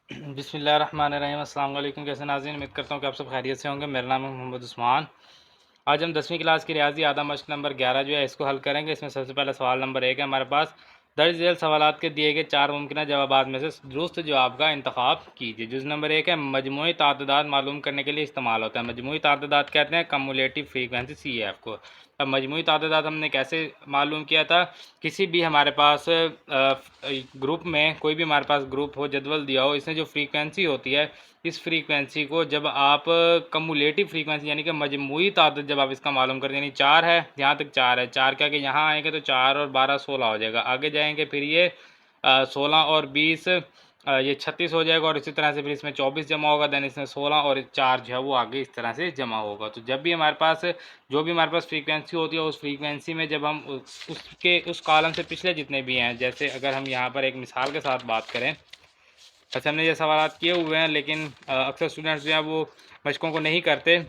बिस्मिल्लाहिर्रहमानिर्रहीम। अस्सलाम वालेकुम। कैसे नाज़रीन, उम्मीद करता हूँ कि आप सब खैरियत से होंगे। मेरा नाम है मोहम्मद उस्मान। आज हम 10वीं क्लास की रियाजी आधा मश्क नंबर 11 जो है इसको हल करेंगे। इसमें सबसे पहला सवाल नंबर 1 है हमारे पास, दर्ज झेल सवालात के दिए गए 4 मुमकिन जवाबात में से दुरुस्त जवाब का इंतखाब कीजिए। जुज़ नंबर 1 है, मजमूई तादाद मालूम करने के लिए इस्तेमाल होता है। मजमूई तादाद कहते हैं कम्युलेटिव फ्रीक्वेंसी CF को। अब मजमूई तादाद हमने कैसे मालूम किया था, किसी भी हमारे पास ग्रुप में, कोई भी हमारे पास ग्रुप हो, जदवल दिया हो, इसमें जो फ्रीक्वेंसी होती है, इस फ्रीक्वेंसी को जब आप कम्युलेटिव फ्रीक्वेंसी यानी कि मजमूई तादाद जब आप इसका मालूम करते हैं, यानी 4 है, यहाँ तक 4 है, 4 क्या कि यहाँ आएंगे तो 4 और 12 16 हो जाएगा, आगे जाएंगे फिर ये 16 और 20 ये 36 हो जाएगा, और इसी तरह से फिर इसमें 24 जमा होगा, देन इसमें 16 और 4 जो है वो आगे इस तरह से जमा होगा। तो जब भी हमारे पास जो भी हमारे पास फ्रीक्वेंसी होती है, उस फ्रीक्वेंसी में जब हम उसके उस कॉलम से पिछले जितने भी हैं, जैसे अगर हम यहाँ पर एक मिसाल के साथ बात करें, अच्छा हमने ये सवाल किए हुए हैं लेकिन अक्सर स्टूडेंट्स जो हैं वो मशकों को नहीं करते।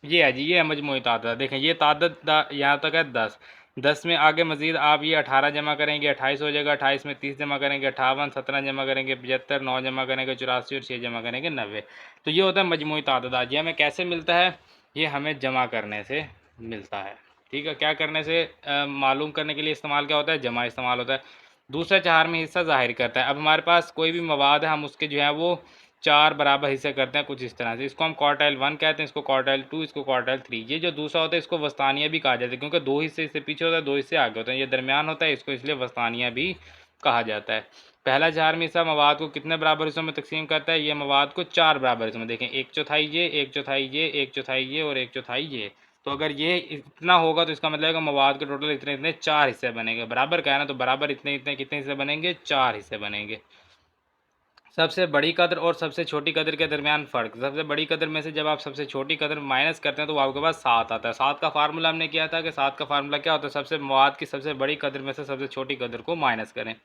ये है जी, ये है मजमूई तादाद। देखें ये तादाद यहाँ तक है 10, 10 में आगे मज़ीद आप ये 18 जमा करेंगे 28 हो जाएगा, 28 में 30 जमा करेंगे 58, 17 जमा करेंगे 75, 9 जमा करेंगे 84 और 6 जमा करेंगे 90। तो ये होता है मजमूई तादाद। ये हमें कैसे मिलता है, ये हमें जमा करने से मिलता है। ठीक है, क्या करने से मालूम करने के लिए इस्तेमाल क्या होता है, जमा इस्तेमाल होता है। दूसरा 4 में हिस्सा ज़ाहिर करता है। अब हमारे पास कोई भी मवाद है, हम उसके जो है वो 4 बराबर हिस्से करते हैं कुछ इस तरह से। इसको हम क्वार्टाइल 1 कहते हैं, इसको क्वार्टाइल 2, इसको क्वार्टाइल 3। ये जो दूसरा होता है इसको वस्तानिया भी कहा जाता है, क्योंकि 2 हिस्से इससे पीछे होता है, 2 हिस्से आगे होते हैं, ये दरमियान होता है, इसको इसलिए वस्तानिया भी कहा जाता है। पहला 4 में हिस्सा मवाद को कितने बराबर हिस्सों में तकसीम करता है, ये मवाद को 4 बराबर हिस्सों में। देखें, 1/4 ये, 1/4 ये, 1/4 ये और 1/4 ये। तो अगर ये इतना होगा तो इसका मतलब है कि मवाद के टोटल इतने इतने 4 हिस्से बनेंगे। बराबर का है ना, तो बराबर इतने इतने कितने हिस्से बनेंगे, 4 हिस्से बनेंगे। सबसे बड़ी कदर और सबसे छोटी कदर के दरमियान फ़र्क, सबसे बड़ी कदर में से जब आप सबसे छोटी कदर माइनस करते हैं तो आपके पास 7 आता है। 7 का फार्मूला हमने किया था कि 7 का फार्मूला क्या होता है, सबसे मवाद की सबसे बड़ी कदर में से सबसे छोटी कदर को माइनस करें।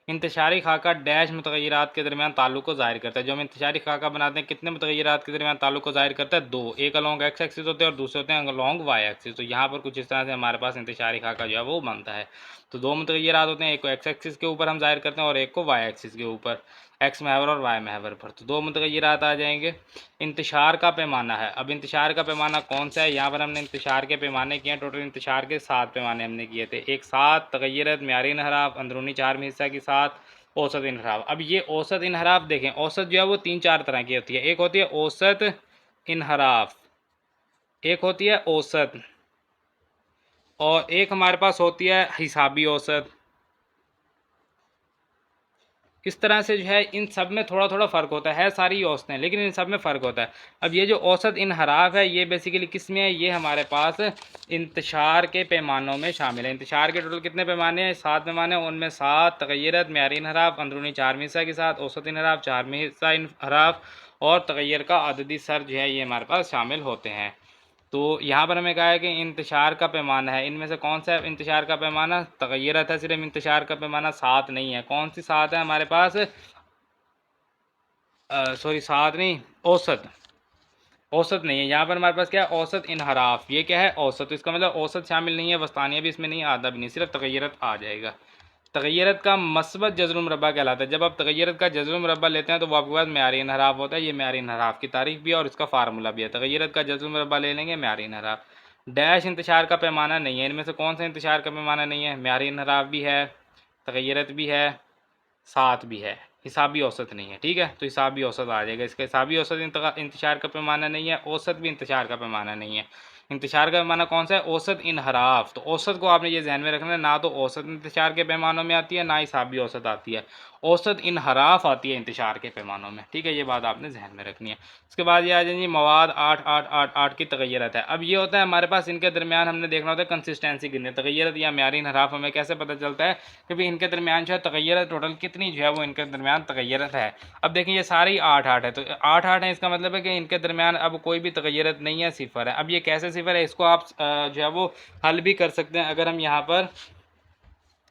इंतशारी खाका डैश मुतग़य्यरात के दरमियान ताल्लुक़ को ज़ाहिर करता है। जो हम इंतशारी खाका बनाते हैं, कितने मुतग़य्यरात के दरमियान ताल्लुक़ को ज़ाहिर करता है, 2। एक अलॉन्ग एक्स एक्सिस होते हैं और दूसरे होते हैं अलॉन्ग वाई एक्सिस। तो यहाँ पर कुछ इस तरह से हमारे पास इंतशारी खाका जो है वो बनता है। तो 2 मुतग़य्यरात होते हैं, एक को एक्स एक्सिस के ऊपर हम ज़ाहिर करते हैं और एक को वाई एक्सिस के ऊपर, एक्स महवर और वाई महवर पर। तो 2 मुतग़य्यरात आ जाएंगे। इंतशार का पैमाना है। अब इंतशार का पैमाना कौन सा है, यहाँ पर हमने इंतशार के पैमाने किए हैं। टोटल इंतशार के 7 पैमाने हमने किए थे। एक 7 तग़य्युरत, म्यारी इन्हराफ, अंदरूनी 4 में हिस्सा की 7, औसत इन्हराफ। अब ये औसत इन्हराफ देखें, औसत जो है वो 3-4 तरह की होती है। एक होती है औसत इन्हराफ, एक होती है औसत, और एक हमारे पास होती है हिसाबी औसत। इस तरह से जो है इन सब में थोड़ा थोड़ा फ़र्क होता है सारी औसतें, लेकिन इन सब में फ़र्क होता है। अब ये जो औसत इन्हराफ है ये बेसिकली किस में है, ये हमारे पास इंतशार के पैमानों में शामिल है। इंतशार के टोटल कितने पैमाने हैं, 7 पैमाने हैं। उनमें 7 तग़य्युरत, म्यारी इन्हराफ, अंदरूनी 4 में हिस्सा के साथ, औसत इन्हराफ, 4 में हिस्सा इन्हराफ और तग़य्युर का अददी सर जो है ये हमारे पास शामिल होते हैं। तो यहाँ पर हमें कहा है कि इंतशार का पैमाना है, इनमें से कौन सा है इंतशार का पैमाना, तग़य्युरत है सिर्फ। इंतशार का पैमाना 7 नहीं है। कौन सी 7 है हमारे पास, सॉरी 7 नहीं, औसत, औसत नहीं है। यहाँ पर हमारे पास क्या है, औसत इन्हराफ। ये क्या है, औसत। तो इसका मतलब औसत शामिल नहीं है, वस्तानिया भी इसमें नहीं, आधा भी नहीं, सिर्फ तग़य्युरत आ जाएगा। तग़य्युरत का मस्बत जज़्र मुरब्बा कहलाता है। जब आप तग़य्युरत का जज़्र मुरब्बा लेते हैं तो वो आपके पास म्यारी इन्हराफ होता है। ये म्यारी इन्हराफ की तारीफ भी है और इसका फार्मूला भी है। तग़य्युरत का जज़्र मुरब्बा ले लेंगे, म्यारी इन्हराफ। डैश इंतशार का पैमाना नहीं है। इनमें से कौन सा इंतशार का पैमाना नहीं है, म्यारी इन्हराफ भी है, तग़य्युरत भी है, 7 भी है, हिसाबी औसत नहीं है। ठीक है, तो हिसाबी औसत आ जाएगा। इसका हिसाबी औसत इंतशार का पैमाना नहीं है, औसत भी इंतशार का पैमाना नहीं है। इंतशार का पैमाना कौन सा है, औसत इन्हराफ। तो औसत को आपने ये ध्यान में रखना है, ना तो औसत इंतशार के पैमानों में आती है, ना हिसाबी औसत आती है, औसत इन्हराफ आती है इंतशार के पैमानों में। ठीक है, ये बात आपने ध्यान में रखनी है। उसके बाद ये आ जाएंगे मवाद 8 8 8 8 की तग़य्युरत है। अब ये होता है हमारे पास, इनके दरमियान हमने देखना होता है कंसिस्टेंसी कितनी, तग़य्युरत या म्यारी इन्हराफ हमें कैसे पता चलता है कि भाई इनके दरमियान जो है तग़य्युरत टोटल कितनी जो है वो इनके दरमियान तग़य्युरत है। अब देखें ये सारी 8 8 है, तो 8 8 है, इसका मतलब है कि इनके दरमियान अब कोई भी तग़य्युरत नहीं है, सिफर है। अब ये कैसे सिफर है, इसको आप जो है वो हल भी कर सकते हैं। अगर हम यहाँ पर,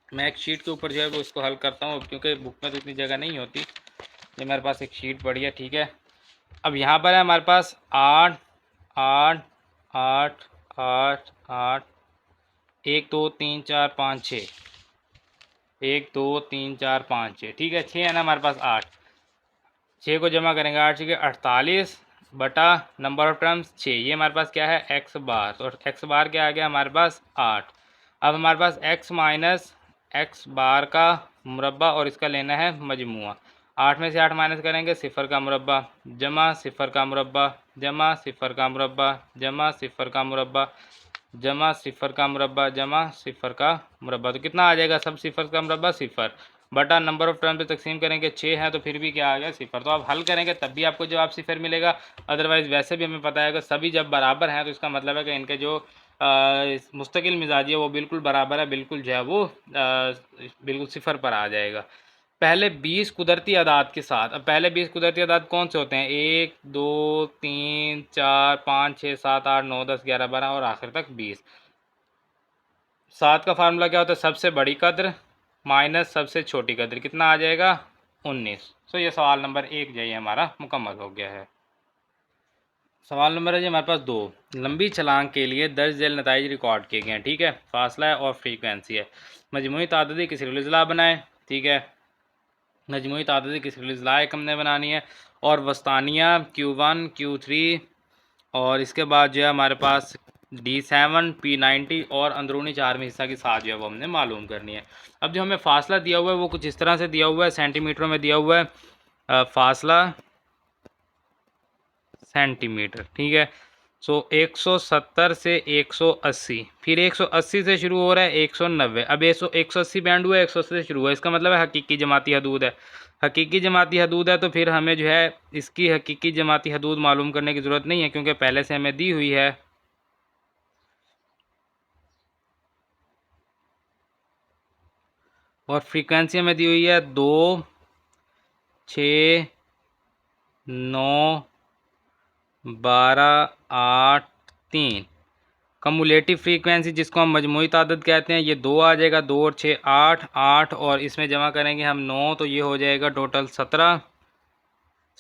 मैं एक शीट के ऊपर जो है वो इसको हल करता हूँ, क्योंकि बुक में तो इतनी जगह नहीं होती। ये मेरे पास एक शीट पड़ी है, ठीक है। अब यहाँ पर है हमारे पास 8 8 8 8 8, 1 2 3 4 5 6, 1 2 3 4 5 6, ठीक है, 6 है ना हमारे पास, 8 6 को जमा करेंगे 8 6 48 बटा नंबर ऑफ टर्म्स 6, ये हमारे पास क्या है एक्स बार, तो एक्स बार क्या आ गया हमारे पास 8। अब हमारे पास एक्स माइनस एक्स बार का मुरब्बा और इसका लेना है मजमुआ। 8 में से 8 माइनस करेंगे सिफ़र का मुरब्बा जमा सिफ़र का मुरब्बा जमा सिफ़र का मुरब्बा जमा सिफ़र का मुरब्बा जमा सिफ़र का मुरब्बा जमा सिफ़र का मुरब्बा, तो कितना आ जाएगा सब सिफ़र का मुरब्बा सिफ़र बटा नंबर ऑफ टर्म पे तकसीम करेंगे 6 है तो फिर भी क्या आ गया सिफ़र। तो आप हल करेंगे तब भी आपको जवाब सिफ़र मिलेगा, अदरवाइज़ वैसे भी हमें पता है कि सभी जब बराबर हैं तो इसका मतलब है कि इनके जो मुस्तकिल मिजाजी है वो बिल्कुल बराबर है, बिल्कुल जो है वो बिल्कुल सिफ़र पर आ जाएगा। पहले 20 कुदरती अदाद के साथ, अब पहले 20 कुदरती अदाद कौन से होते हैं 1 2 3 4 5 6 7 8 9 10 11 12 और आखिर तक 20। 7 का फार्मूला क्या होता है सबसे बड़ी कद्र माइनस सबसे छोटी कद्र, कितना आ जाएगा 19। तो ये सवाल नंबर 1 जो है हमारा मुकम्मल हो गया है। सवाल नंबर है जी हमारे पास 2, लंबी छलांग के लिए दर्ज झेल नताइज रिकॉर्ड किए गए हैं, ठीक है, फासला है और फ्रीक्वेंसी है। मजमूई तादादी की सिलसिला बनाएं, ठीक है, मजमूई तादादी की सिलसिला एक हमने बनानी है और वस्तानिया Q1 Q3 और इसके बाद जो है हमारे पास D7 P90 और अंदरूनी चार में हिस्सा की साथ जो है वो हमने मालूम करनी है। अब जो हमें फासला दिया हुआ है वो कुछ इस तरह से दिया हुआ है, सेंटीमीटरों में दिया हुआ है फासला सेंटीमीटर, ठीक है। सो 170 से 180, फिर 180 से शुरू हो रहा है 190, अब 180 बैंड हुआ है 180 से शुरू हुआ है, इसका मतलब है हकीकी जमाती हदूद है। हकीकी जमाती हदूद है तो फिर हमें जो है इसकी हकीकी जमाती हदूद मालूम करने की ज़रूरत नहीं है क्योंकि पहले से हमें दी हुई है। और फ्रीक्वेंसी हमें दी हुई है 2 6 9 12 8 3। कमुलेटिव फ्रीक्वेंसी जिसको हम मजमूई तादाद कहते हैं ये 2 आ जाएगा, 2 और 6 8 8 और इसमें जमा करेंगे हम 9 तो ये हो जाएगा टोटल 17,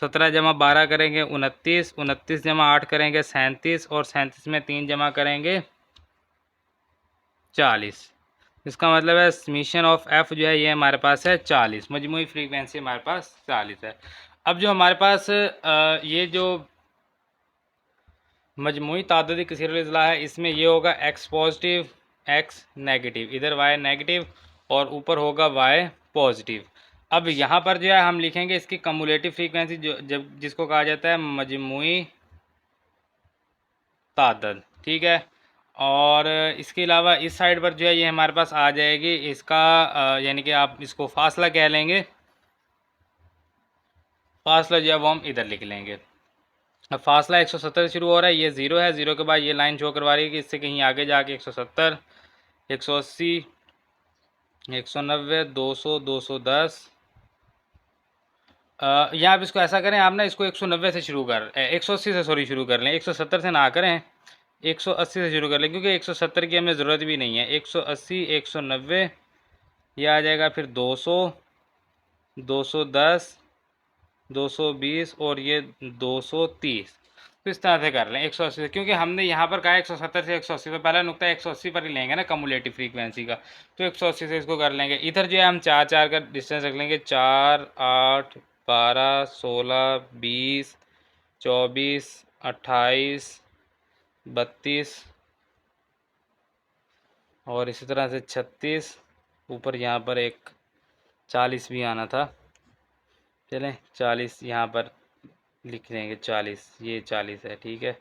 17 जमा 12 करेंगे 29, 29 जमा 8 करेंगे 37 और 37 में 3 जमा करेंगे 40। इसका मतलब है समीशन ऑफ एफ जो है ये हमारे पास है 40, मजमूई फ्रीक्वेंसी हमारे पास 40 है। अब जो हमारे पास ये जो मजमूई तादादी कसीरुल इज़ला है इसमें ये होगा एक्स पॉजिटिव एक्स नेगेटिव, इधर वाई नेगेटिव और ऊपर होगा वाई पॉजिटिव। अब यहाँ पर जो है हम लिखेंगे इसकी कमुलेटिव फ्रीक्वेंसी जो जब जिसको कहा जाता है मजमूई तादाद, ठीक है। और इसके अलावा इस साइड पर जो है ये हमारे पास आ जाएगी इसका यानी कि आप इसको फासला कह लेंगे, फासला जो है वो हम इधर लिख लेंगे। अब फासला 170 से शुरू हो रहा है, ये 0 है, 0 के बाद ये लाइन शो करवा रही है कि इससे कहीं आगे जाके 170 180 190 200 210। यहाँ आप इसको ऐसा करें, आप ना इसको 190 से शुरू कर 180 से सॉरी शुरू कर लें, 170 से ना करें 180 से शुरू कर लें क्योंकि 170 की हमें ज़रूरत भी नहीं है। 180 190 ये आ जाएगा, फिर 200 210 220 और ये 230। तो इस तरह से कर लें 180 से, क्योंकि हमने यहाँ पर कहा 170 से 180, तो पहला नुकता 180 पर ही लेंगे ना कमुलेटिव फ्रीक्वेंसी का, तो 180 से इसको कर लेंगे। इधर जो है हम 4 4 का डिस्टेंस रख लेंगे, 4 8 12 16 20 24 28 32 और इसी तरह से 36, ऊपर यहाँ पर एक 40 भी आना था, चलें 40 यहाँ पर लिख लेंगे 40, ये 40 है, ठीक है।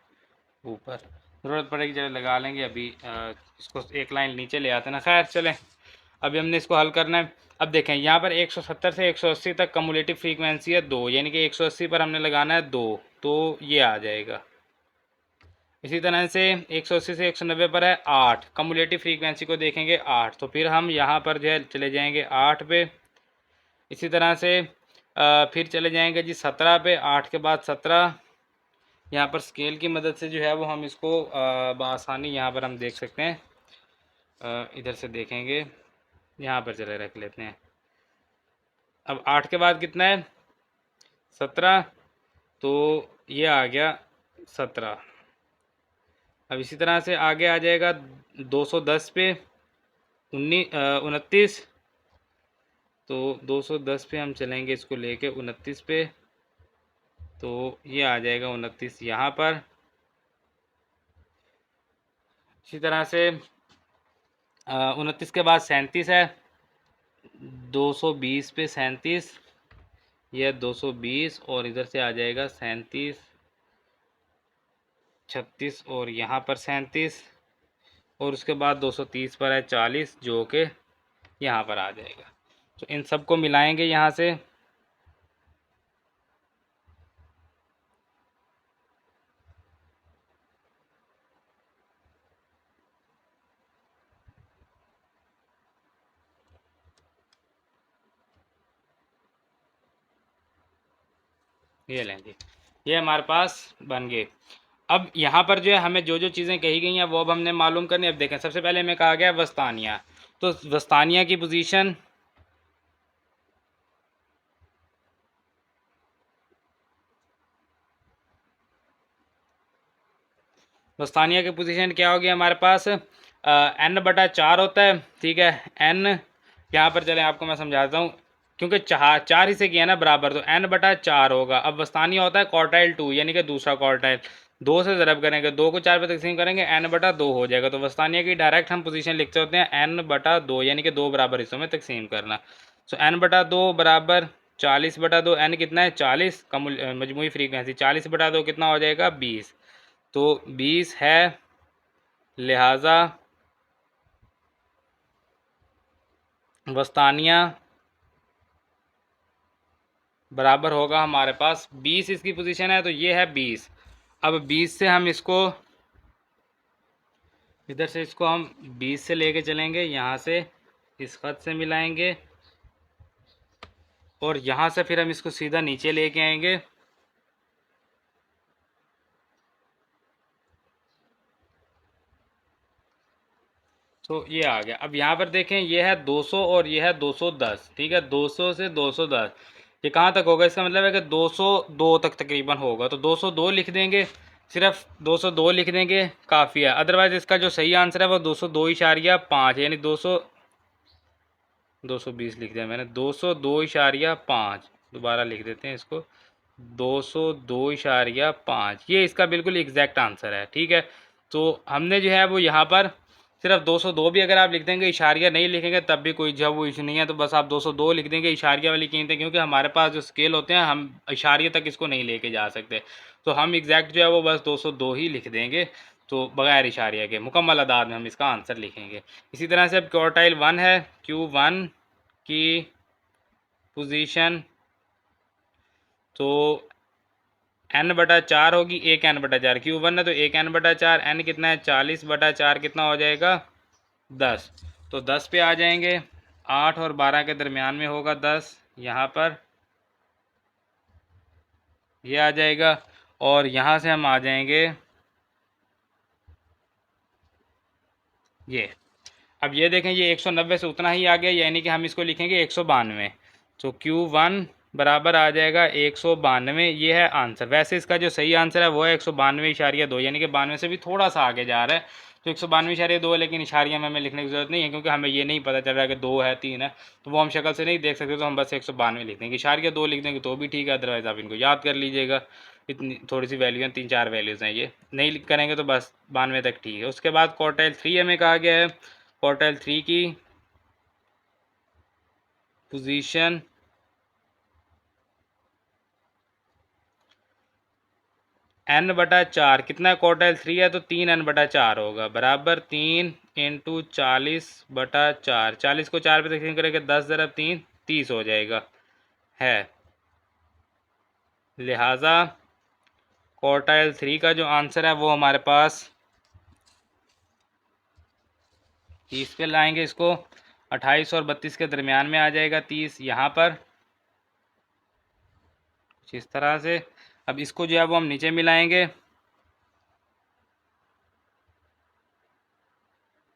ऊपर ज़रूरत पड़ेगी जब लगा लेंगे, अभी इसको एक लाइन नीचे ले आते ना, खैर चलें अभी हमने इसको हल करना है। अब देखें यहाँ पर 170 से 180 तक कमुलेटिव फ्रीक्वेंसी है 2, यानी कि 180 पर हमने लगाना है 2, तो ये आ जाएगा। इसी तरह से 180 से 190 पर है 8, कमुलेटिव फ्रीक्वेंसी को देखेंगे 8, तो फिर हम यहाँ पर जो है चले जाएंगे 8 पे। इसी तरह से फिर चले जाएंगे जी 17 पे, 8 के बाद 17। यहाँ पर स्केल की मदद से जो है वो हम इसको बआसानी यहाँ पर हम देख सकते हैं, इधर से देखेंगे, यहाँ पर चले रख लेते हैं। अब 8 के बाद कितना है 17, तो ये आ गया 17। अब इसी तरह से आगे आ जाएगा 210 पे 29, तो 210 पे हम चलेंगे इसको लेके 29 पे, तो ये आ जाएगा 29 यहाँ पर। इसी तरह से 29 के बाद 37 है, 220 पे 37, यह 220 और इधर से आ जाएगा 37, 36 और यहाँ पर 37 और उसके बाद 230 पर है 40 जो कि यहाँ पर आ जाएगा। तो इन सबको मिलाएंगे यहाँ से, ये लेंगे, ये हमारे पास बन गए। अब यहाँ पर जो है हमें जो जो चीज़ें कही गई हैं वो अब हमने मालूम करनी है। अब देखें, सबसे पहले हमें कहा गया वस्तानिया, तो वस्तानिया की पोजीशन, वस्तानिया की पोजीशन क्या होगी हमारे पास, n बटा 4 होता है, ठीक है। n यहाँ पर चलें आपको मैं समझाता हूँ, क्योंकि चार ही से किया ना बराबर, तो n बटा 4 होगा। अब वस्तानिया होता है क्वार्टाइल 2 यानी कि दूसरा क्वार्टाइल, 2 से ज़रब करेंगे, 2 को 4 पे तकसीम करेंगे, n बटा 2 हो जाएगा। तो वस्तानिया की डायरेक्ट हम पोजीशन लिखते होते हैं n बटा 2 यानी कि 2 बराबर हिस्सों में तकसीम करना। सो n बटा 2 बराबर 40 बटा 2, n कितना है 40 का मजमूई फ्रीक्वेंसी, 40 बटा 2 कितना हो जाएगा 20, तो 20 है, लिहाजा वस्तानिया बराबर होगा हमारे पास 20, इसकी पोजीशन है तो ये है 20। अब 20 से हम इसको इधर से इसको हम 20 से लेके चलेंगे, यहाँ से इस खत से मिलाएंगे और यहाँ से फिर हम इसको सीधा नीचे लेके आएंगे। तो ये आ गया। अब यहाँ पर देखें, ये है 200 और ये है 210, ठीक है। 200 से 210 ये कहाँ तक होगा, इसका मतलब है कि 202 तक तकरीबन होगा, तो 202 लिख देंगे, सिर्फ 202 लिख देंगे काफ़ी है। अदरवाइज़ इसका जो सही आंसर है वो 202.5 यानी 220 लिख दिया मैंने, 202.5 दोबारा लिख देते हैं इसको, 202.5 ये इसका बिल्कुल एग्जैक्ट आंसर है, ठीक है। तो हमने जो है वो यहाँ पर सिर्फ 202 भी अगर आप लिख देंगे, इशारिया नहीं लिखेंगे तब भी कोई जो वो इशू नहीं है, तो बस आप 202 लिख देंगे इशारिया वाली कीमतें, क्योंकि हमारे पास जो स्केल होते हैं हम इशारिया तक इसको नहीं लेके जा सकते, तो हम एग्जैक्ट जो है वो बस 202 ही लिख देंगे, तो बगैर इशारिया के मुकम्मल अदाद में हम इसका आंसर लिखेंगे। इसी तरह से अब क्वार्टाइल 1 है, Q1 की पोजीशन तो n बटा 4 होगी, 1 n बटा 4, Q1 है तो 1 n बटा 4, n कितना है 40 बटा 4 कितना हो जाएगा 10, तो 10 पे आ जाएंगे, 8 और 12 के दरमियान में होगा 10, यहाँ पर ये आ जाएगा और यहाँ से हम आ जाएंगे ये। अब ये देखें, ये 190 से उतना ही आ गया, यानी कि हम इसको लिखेंगे 192, तो Q1 बराबर आ जाएगा 192, ये है आंसर। वैसे इसका जो सही आंसर है वो है 192.2 यानी कि 92 से भी थोड़ा सा आगे जा रहा है, तो 192.2 है, लेकिन इशारिया में हमें लिखने की ज़रूरत नहीं है क्योंकि हमें ये नहीं पता चल रहा है कि 2 है 3 है, तो वो हम शक्ल से नहीं देख सकते, तो हम बस 192 लिख देंगे, इशारिया 2 लिख देंगे तो भी ठीक है, अदरवाइज़ आप इनको याद कर लीजिएगा, इतनी थोड़ी सी वैल्यू हैं, 3-4 वैल्यूज़ हैं, ये नहीं करेंगे तो बस 92 तक ठीक है। उसके बाद क्वार्टाइल 3 हमें कहा गया है, क्वार्टाइल 3 की पोजीशन n बटा 4 कितना है, क्वार्टाइल 3 है तो 3 n बटा 4 होगा, बराबर 3 इंटू 40 बटा 4, 40 को 4 पे तकसीम करेंगे 10 ज़रब 3 30 हो जाएगा है, लिहाजा क्वार्टाइल 3 का जो आंसर है वो हमारे पास 30 पे लाएंगे इसको, 28 और 32 के दरमियान में आ जाएगा 30 यहाँ पर कुछ इस तरह से। अब इसको जो है वो हम नीचे मिलाएंगे,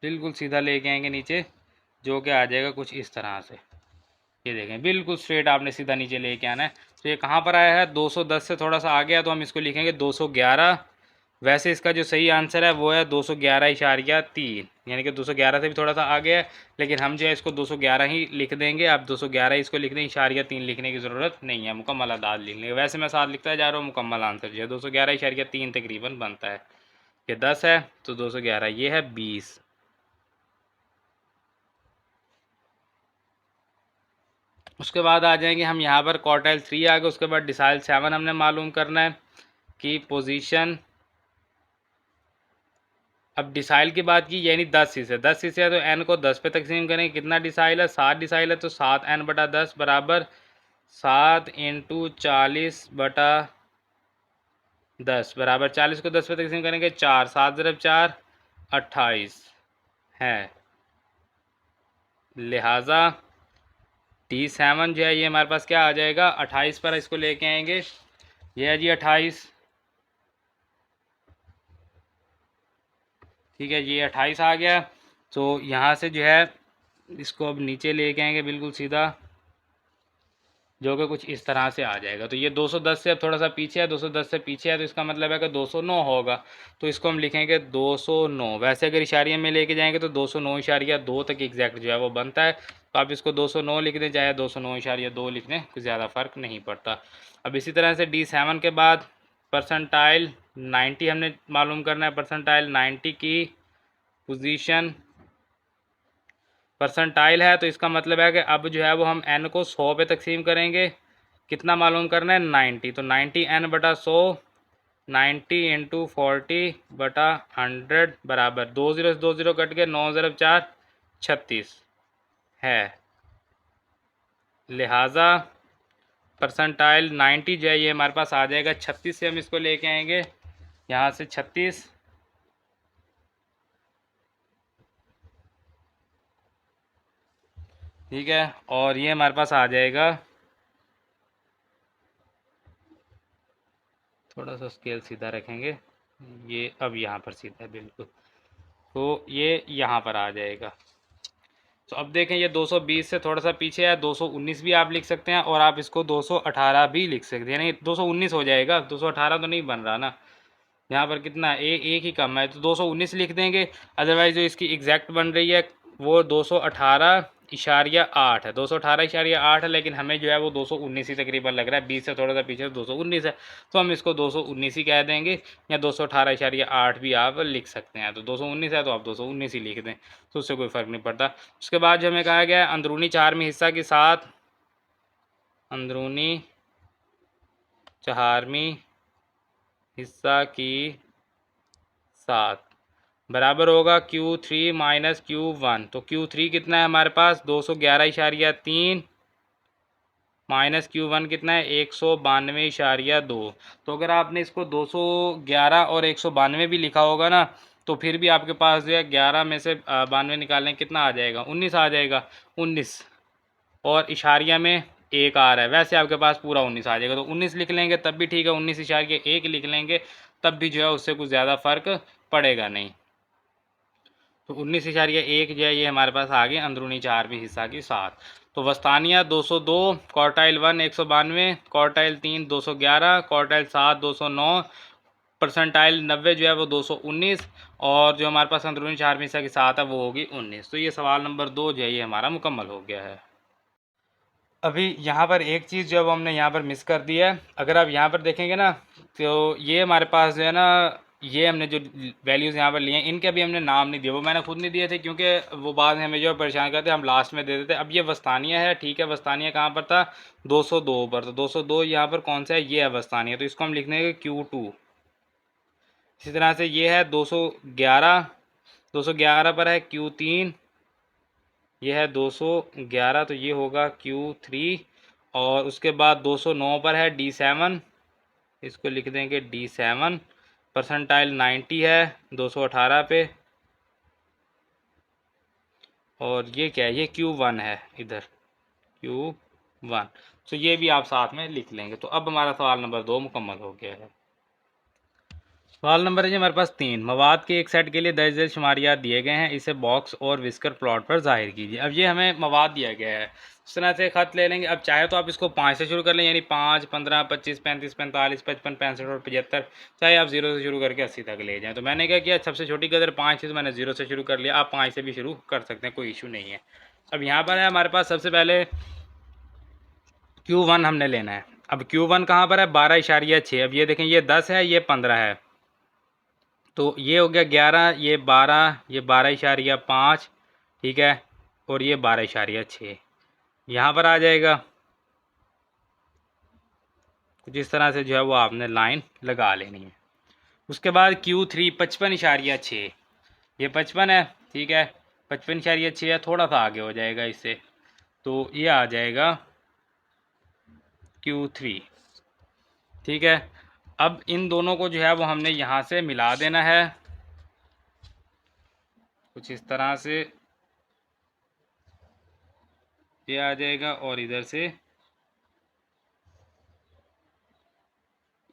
बिल्कुल सीधा लेके आएंगे नीचे, जो कि आ जाएगा कुछ इस तरह से, ये देखें बिल्कुल स्ट्रेट आपने सीधा नीचे लेके आना है। तो ये कहाँ पर आया है, 210 से थोड़ा सा आ गया तो हम इसको लिखेंगे 211, वैसे इसका जो सही आंसर है वो है 211.3, यानी कि 211 से भी थोड़ा सा आगे है, लेकिन हम जो है इसको 211 ही लिख देंगे। आप 211 इसको लिख दें, इशारिया 3 लिखने की ज़रूरत नहीं है, मुकम्मल अदाद लिख लेंगे। वैसे मैं साथ लिखता जा रहा हूँ, मुकम्मल आंसर जो है 211 तकरीबन बनता है। ये 10 है तो 211, ये है 20। उसके बाद आ जाएंगे हम यहाँ पर क्वार्टाइल 3 आ गए। उसके बाद डिसाइल 7 हमने मालूम करना है कि पोजीशन। अब डिसाइल की बात की, यानी 10 हिस्से, 10 हिस्से है तो एन को 10 पे तकसीम करेंगे। कितना डिसाइल है? 7 डिसाइल है तो 7n/10 बराबर 7 इंटू 40/10 बराबर 40 को 10 पे तकसीम करेंगे 4, 7 ज़रब 4 28 है। लिहाजा D7 जो है ये हमारे पास क्या आ जाएगा? 28 पर इसको लेके आएंगे। ये है जी 28, ठीक है, ये 28 आ गया। तो यहाँ से जो है इसको अब नीचे लेके आएंगे बिल्कुल सीधा, जो कि कुछ इस तरह से आ जाएगा। तो ये 210 से अब थोड़ा सा पीछे है, 210 से पीछे है तो इसका मतलब है कि 209 होगा। तो इसको हम लिखेंगे 209। वैसे अगर इशारिया में लेके जाएंगे तो 209.2 तक एग्जैक्ट जो है वो बनता है। तो आप इसको 209 लिख दें, चाहे 209.2 लिख दें, कुछ ज़्यादा फ़र्क नहीं पड़ता। अब इसी तरह से D7 के बाद परसेंटाइल 90 हमने मालूम करना है। परसेंटाइल 90 की पोजीशन परसेंटाइल है तो इसका मतलब है कि अब जो है वो हम n को 100 पे तकसीम करेंगे। कितना मालूम करना है? 90। तो 90n/100, 90 इंटू 40/100 बराबर 2 0 से 2 0 कट के 9 ज़रब 4 36 है। लिहाजा परसेंटाइल 90 जो है ये हमारे पास आ जाएगा 36 से हम इसको लेके आएंगे, यहाँ से 36, ठीक है, और ये हमारे पास आ जाएगा, थोड़ा सा स्केल सीधा रखेंगे, ये अब यहाँ पर सीधा है बिल्कुल, तो ये यहाँ पर आ जाएगा। तो अब देखें ये 220 से थोड़ा सा पीछे है, 219 भी आप लिख सकते हैं और आप इसको 218 भी लिख सकते हैं, यानी 219 हो जाएगा, 218 तो नहीं बन रहा ना। यहाँ पर कितना एक ही कम है तो 219 लिख देंगे। अदरवाइज़ जो इसकी एग्जैक्ट बन रही है वो 218.8 है, 218.8 है, लेकिन हमें जो है वो 219 ही तकरीबन लग रहा है, 20 से थोड़ा सा पीछे 219 है, तो हम इसको 219 ही कह देंगे, या 218.8 भी आप लिख सकते हैं। तो 219 है तो आप 219 ही लिख दें, तो उससे कोई फ़र्क नहीं पड़ता। उसके बाद जो हमें कहा गया है अंदरूनी चारवीं हिस्सा के साथ, अंदरूनी चारवीं हिस्सा की साथ बराबर होगा Q3 माइनस Q1। तो Q3 कितना है हमारे पास? 211.3 माइनस Q1 कितना है? 192.2। तो अगर आपने इसको 211 और 192 भी लिखा होगा ना, तो फिर भी आपके पास जो है 11 में से 92 निकालने कितना आ जाएगा? 19 आ जाएगा। 19 और इशारिया में एक आ रहा है, वैसे आपके पास पूरा 19 आ जाएगा। तो 19 लिख लेंगे तब भी ठीक है, 19.1 लिख लेंगे तब भी जो है उससे कुछ ज़्यादा फ़र्क पड़ेगा नहीं। तो 19.1 जो है ये हमारे पास आ गए अंदरूनी चारवीं हिस्सा की साथ। तो वस्तानिया 202, क्वार्टाइल 1 192, क्वार्टाइल 3 211, क्वार्टाइल 7 209, परसेंटाइल 90 जो है वो 219, और जो हमारे पास अंदरूनी चारवीं हिस्सा की साथ है वो होगी 19। तो ये सवाल नंबर 2 जो है ये हमारा मुकम्मल हो गया है। अभी यहाँ पर एक चीज़ जो है वो हमने यहाँ पर मिस कर दी है। अगर आप यहाँ पर देखेंगे ना, तो ये हमारे पास जो है ना, ये हमने जो वैल्यूज़ यहाँ पर लिए हैं इनके अभी हमने नाम नहीं दिए, वो मैंने खुद नहीं दिए थे क्योंकि वो बाद में हमें जो परेशान करते हम लास्ट में दे देते। अब ये वस्तानिया है, ठीक है, वस्तानिया कहाँ पर था? 202 पर। तो 202 यहाँ पर कौन सा है? ये है वस्तानिया, तो इसको हम लिख देंगे Q2। इसी तरह से ये है 211, 211 पर है Q3, ये है 211, तो ये होगा Q3। और उसके बाद 209 पर है D7, इसको लिख देंगे D7। परसेंटाइल 90 है 218 पे, और ये क्या है? ये Q1 है इधर, Q1। तो ये भी आप साथ में लिख लेंगे। तो अब हमारा सवाल नंबर 2 मुकम्मल हो गया है। सवाल नंबर है जी हमारे पास 3। मवाद के एक सेट के लिए दर्ज झेल शुमारियात दिए गए हैं, इसे बॉक्स और विस्कर प्लॉट पर जाहिर कीजिए। अब ये हमें मवाद दिया गया है, इस तरह से ख़त ले लेंगे। अब चाहे तो आप इसको 5 से शुरू कर लें, यानी 5, 15, 25, 35, 45, 55, 65 और 75, चाहे आप 0 से शुरू करके 80 तक ले जाएँ। तो मैंने क्या किया, सबसे छोटी कदर 5 थी तो मैंने 0 से शुरू कर लिया। आप 5 से भी शुरू कर सकते हैं, कोई इशू नहीं है। अब यहाँ पर है हमारे पास सबसे पहले Q1 हमने लेना है। अब Q1 कहाँ पर है, 12.6। अब ये देखें, ये 10 है, ये 15 है, तो ये हो गया 11, ये 12, ये 12.5, ठीक है, और ये 12.6 यहाँ पर आ जाएगा। कुछ इस तरह से जो है वो आपने लाइन लगा लेनी है। उसके बाद Q3 55.6, ये 55 है, ठीक है, 55.6 है, थोड़ा सा आगे हो जाएगा इससे, तो ये आ जाएगा Q3, ठीक है। अब इन दोनों को जो है वो हमने यहाँ से मिला देना है कुछ इस तरह से, ये आ जाएगा, और इधर से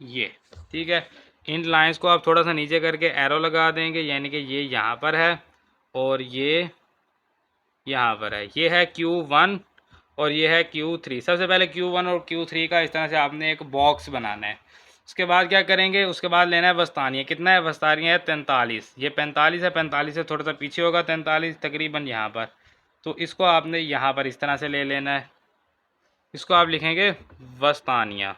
ये, ठीक है। इन लाइंस को आप थोड़ा सा नीचे करके एरो लगा देंगे, यानी कि ये यहाँ पर है और ये यहाँ पर है। ये है Q1 और ये है Q3। सबसे पहले Q1 और Q3 का इस तरह से आपने एक बॉक्स बनाना है। उसके बाद क्या करेंगे, उसके बाद लेना है वस्तानिया। कितना है वस्तानिया, है 43। ये 45 है, 45 से थोड़ा सा पीछे होगा 43 तकरीबन यहाँ पर, तो इसको आपने यहाँ पर इस तरह से ले लेना है। इसको आप लिखेंगे वस्तानिया।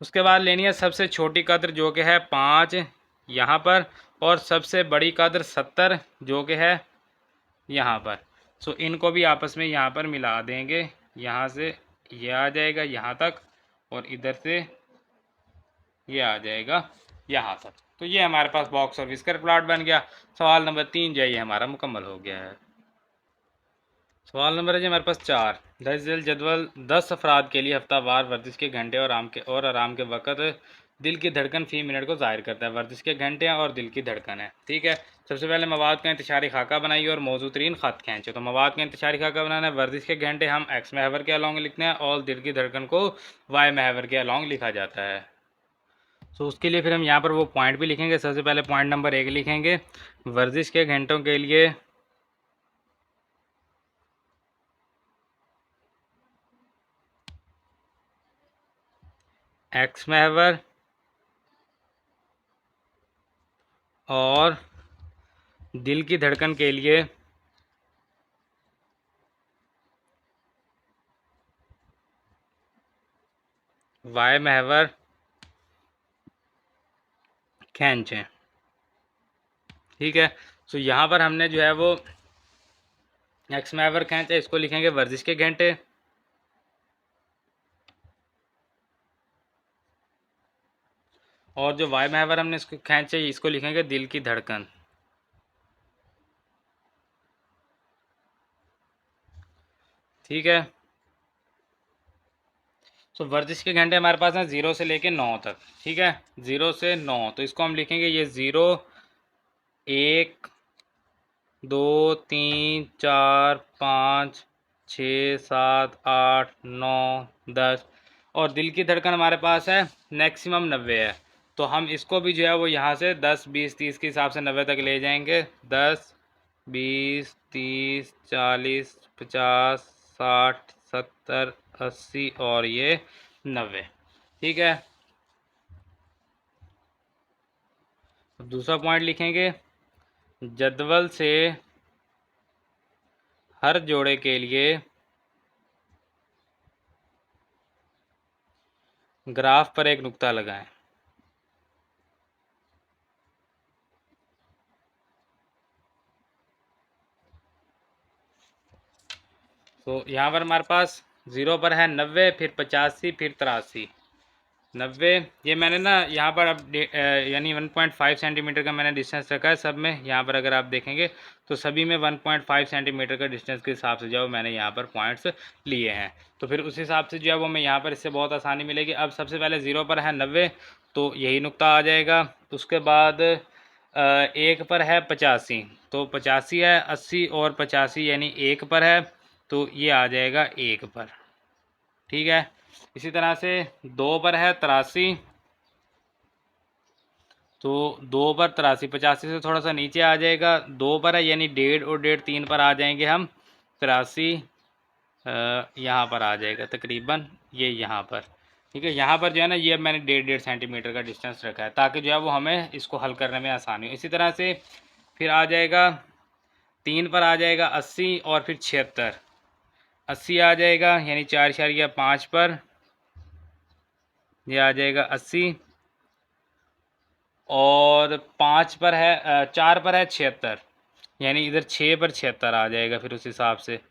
उसके बाद लेनी है सबसे छोटी कद्र जो कि है 5 यहाँ पर, और सबसे बड़ी कद्र 70 जो कि है यहाँ पर। सो इनको भी आपस में यहाँ पर मिला देंगे। यहाँ से ये आ जाएगा यहाँ तक, और इधर से ये आ जाएगा यहाँ तक। तो ये हमारे पास बॉक्स और विस्कर प्लॉट बन गया। सवाल नंबर 3 जो है ये हमारा मुकम्मल हो गया है। सवाल नंबर है जी हमारे पास 4। दर्ज झेल जदवल 10 अफराद के लिए हफ्तावार वर्जिश के घंटे और आराम के वक़्त दिल की धड़कन फ़ी मिनट को ज़ाहिर करता है। वर्जिश के घंटे और दिल की धड़कन है, ठीक है। सबसे पहले मवाद का इंतशारी खाका बनाइए और मौजू तरीन ख़त खींचे। तो मवाद का इंतशारी खाका बनाना है, वर्जिश के घंटे हम एक्स महवर के अलॉन्ग लिखते हैं और दिल की धड़कन को वाई महवर के अलॉन्ग लिखा जाता है। तो उसके लिए फिर हम यहाँ पर वो पॉइंट भी लिखेंगे। सबसे पहले पॉइंट नंबर 1 लिखेंगे, वर्जिश के घंटों के लिए एक्स महवर और दिल की धड़कन के लिए वाई महवर खींचें, ठीक है। तो यहाँ पर हमने जो है वो एक्स महवर खींचे, इसको लिखेंगे वर्जिश के घंटे, और जो वाई महवर हमने इसको खींचे इसको लिखेंगे दिल की धड़कन, ठीक है। तो वर्जिश के घंटे हमारे पास हैं 0 से लेके 9 तक, ठीक है, 0 से 9। तो इसको हम लिखेंगे ये 0, 1, 2, 3, 4, 5, 6, 7, 8, 9, 10, और दिल की धड़कन हमारे पास है मैक्सिमम 90 है। तो हम इसको भी जो है वो यहाँ से 10, 20, 30 के हिसाब से 90 तक ले जाएंगे। 10, 20, 30, 40, 50, 60, 70, 80 और ये 90, ठीक है। अब दूसरा पॉइंट लिखेंगे, जदवल से हर जोड़े के लिए ग्राफ पर एक नुक्ता लगाएं। तो यहाँ पर हमारे पास 0 पर है 90, फिर 85, फिर 83, 90। ये मैंने ना यहाँ पर अब यानी 1.5 सेंटीमीटर का मैंने डिस्टेंस रखा है सब में। यहाँ पर अगर आप देखेंगे तो सभी में 1.5 सेंटीमीटर का डिस्टेंस के हिसाब से जो मैंने यहाँ पर पॉइंट्स लिए हैं। तो फिर उस हिसाब से जो है वो मैं यहाँ पर इससे बहुत आसानी मिलेगी। अब सबसे पहले 0 पर है 90, तो यही नुक्ता आ जाएगा। उसके बाद 1 पर है 85, तो 85 है, 80 और 85 यानी 1 पर है, तो ये आ जाएगा 1 पर, ठीक है। इसी तरह से 2 पर है 83, तो 2 पर 83, 85 से थोड़ा सा नीचे आ जाएगा, 2 पर है यानी 1.5 और 1.5 3 पर आ जाएंगे हम, 83 यहाँ पर आ जाएगा तकरीबन, ये यहाँ पर, ठीक है। यहाँ पर जो है ना, ये अब मैंने 1.5 सेंटीमीटर का डिस्टेंस रखा है ताकि जो है वो हमें इसको हल करने में आसानी हो। इसी तरह से फिर आ जाएगा 3 पर आ जाएगा 80 और फिर 76, 80 आ जाएगा यानी 4.5 पर ये आ जाएगा 80, और 5 पर है 4 पर है 76, यानी इधर 6 पर 76 आ जाएगा। फिर उस हिसाब से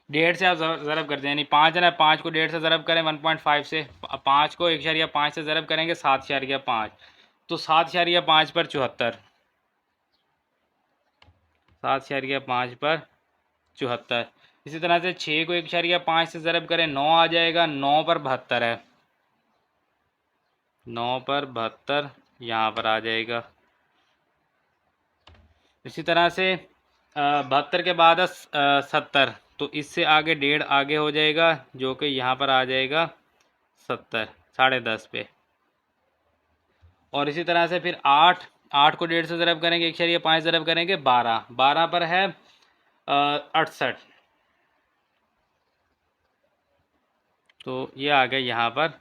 1.5 से आप ज़रब करते हैं, यानी 5 है ना, 5 को 1.5 से ज़रब करें 1.5 से, 5 को 1.5 से ज़रब करेंगे 7.5, तो 7.5 पर 74, 7.5 पर 74। इसी तरह से 6 को 1.5 से ज़रब करें 9 आ जाएगा, 9 पर 72 है, 9 पर 72 यहाँ पर आ जाएगा। इसी तरह से 72 के बाद 70, तो इससे आगे 1.5 आगे हो जाएगा जो कि यहाँ पर आ जाएगा 70, 10.5 पे। और इसी तरह से फिर 8 को 1.5 से ज़रब करेंगे, 1.5 ज़रब करेंगे 12, 12 पर है 68, तो ये आ गया यहाँ पर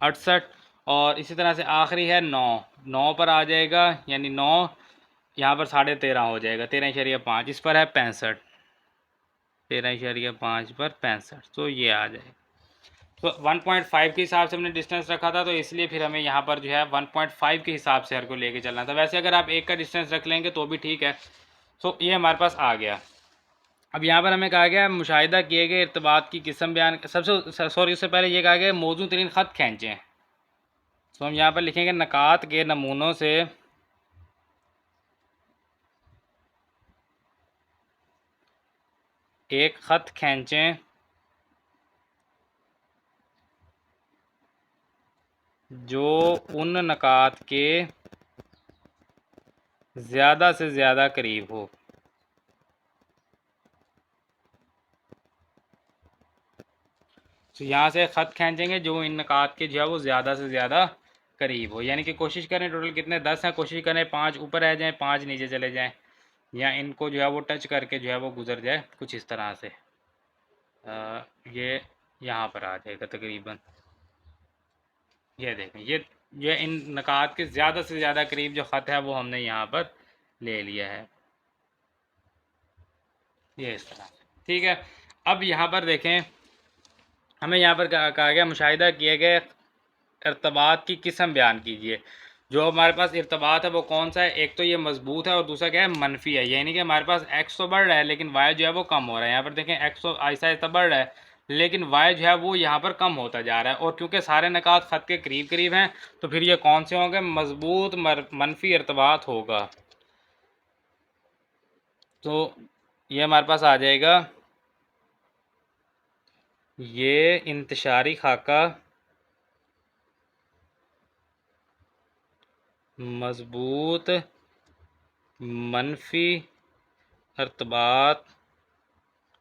68। और इसी तरह से आखिरी है 9, 9 पर आ जाएगा यानी 9 यहाँ पर 13.5 हो जाएगा, 13.5, इस पर है 65, 13.5 पर 65, तो ये आ जाएगा। तो 1.5 के हिसाब से हमने डिस्टेंस रखा था, तो इसलिए फिर हमें यहाँ पर जो है 1.5 के हिसाब से हर को लेके चलना था। वैसे अगर आप एक का डिस्टेंस रख लेंगे तो भी ठीक है। तो ये हमारे पास आ गया। अब यहाँ पर हमें कहा गया मुशाहिदा किए गए इर्तबात की किस्म बयान, सबसे सॉरी उससे पहले ये कहा गया मौजू तरीन ख़त खींचें। तो हम यहाँ पर लिखेंगे नकात के नमूनों से एक ख़त खींचें जो उन नकात के ज़्यादा से ज़्यादा करीब हो। तो यहाँ से ख़त खींचेंगे जो इन नकात के जो है वो ज़्यादा से ज़्यादा करीब हो, यानी कि कोशिश करें, टोटल कितने 10 हैं, कोशिश करें 5 ऊपर रह जाएं, 5 नीचे चले जाएं, या इनको जो है वो टच करके जो है वो गुजर जाए कुछ इस तरह से। ये यहाँ पर आ जाएगा तकरीबन, ये देखें, ये इन नकात के ज़्यादा से ज़्यादा करीब जो ख़त है वो हमने यहाँ पर ले लिया है, ये इस तरह से, ठीक है। अब यहाँ पर देखें, हमें यहाँ पर कहा गया मुशाहिदा किए गए इर्तबात की किस्म बयान कीजिए। जो हमारे पास इर्तबात है वो कौन सा है, एक तो ये मजबूत है और दूसरा क्या है मनफी है, यानी कि हमारे पास एक्स तो बढ़ रहा है लेकिन वाई जो है वो कम हो रहा है। यहाँ पर देखें एक्स तो आहिस्ता आहिस्ता बढ़ रहा है लेकिन वाई जो है वो यहाँ पर कम होता जा रहा है, और क्योंकि सारे नकात ख़त के करीब करीब हैं तो फिर ये कौन से होंगे, मजबूत मनफी इर्तबात होगा। तो ये हमारे पास आ जाएगा, ये इंतशारी खाका मजबूत मनफी इर्तबात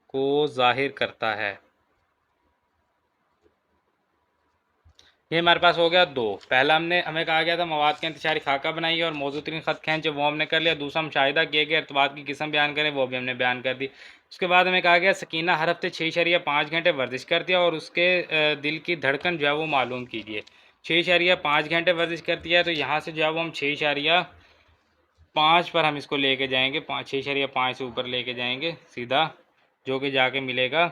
को ज़ाहिर करता है। ये हमारे पास हो गया 2। पहला हमें कहा गया था मवाद का इंतशारी खाका बनाइए और मौजू तरीन ख़त खींचे, वो हमने कर लिया। दूसरा मुशाहिदा किए गए इर्तबात की किस्म बयान करें, वो भी हमने बयान कर दी। उसके बाद हमें कहा गया सकीना हर हफ्ते 6.5 घंटे वर्जिश करती है और उसके दिल की धड़कन जो है वो मालूम कीजिए। 6.5 घंटे वर्जिश करती है, तो यहाँ से जो है वो हम 6.5 पर हम इसको लेके जाएंगे, 6.5 से ऊपर लेके जाएंगे सीधा, जो कि जाके मिलेगा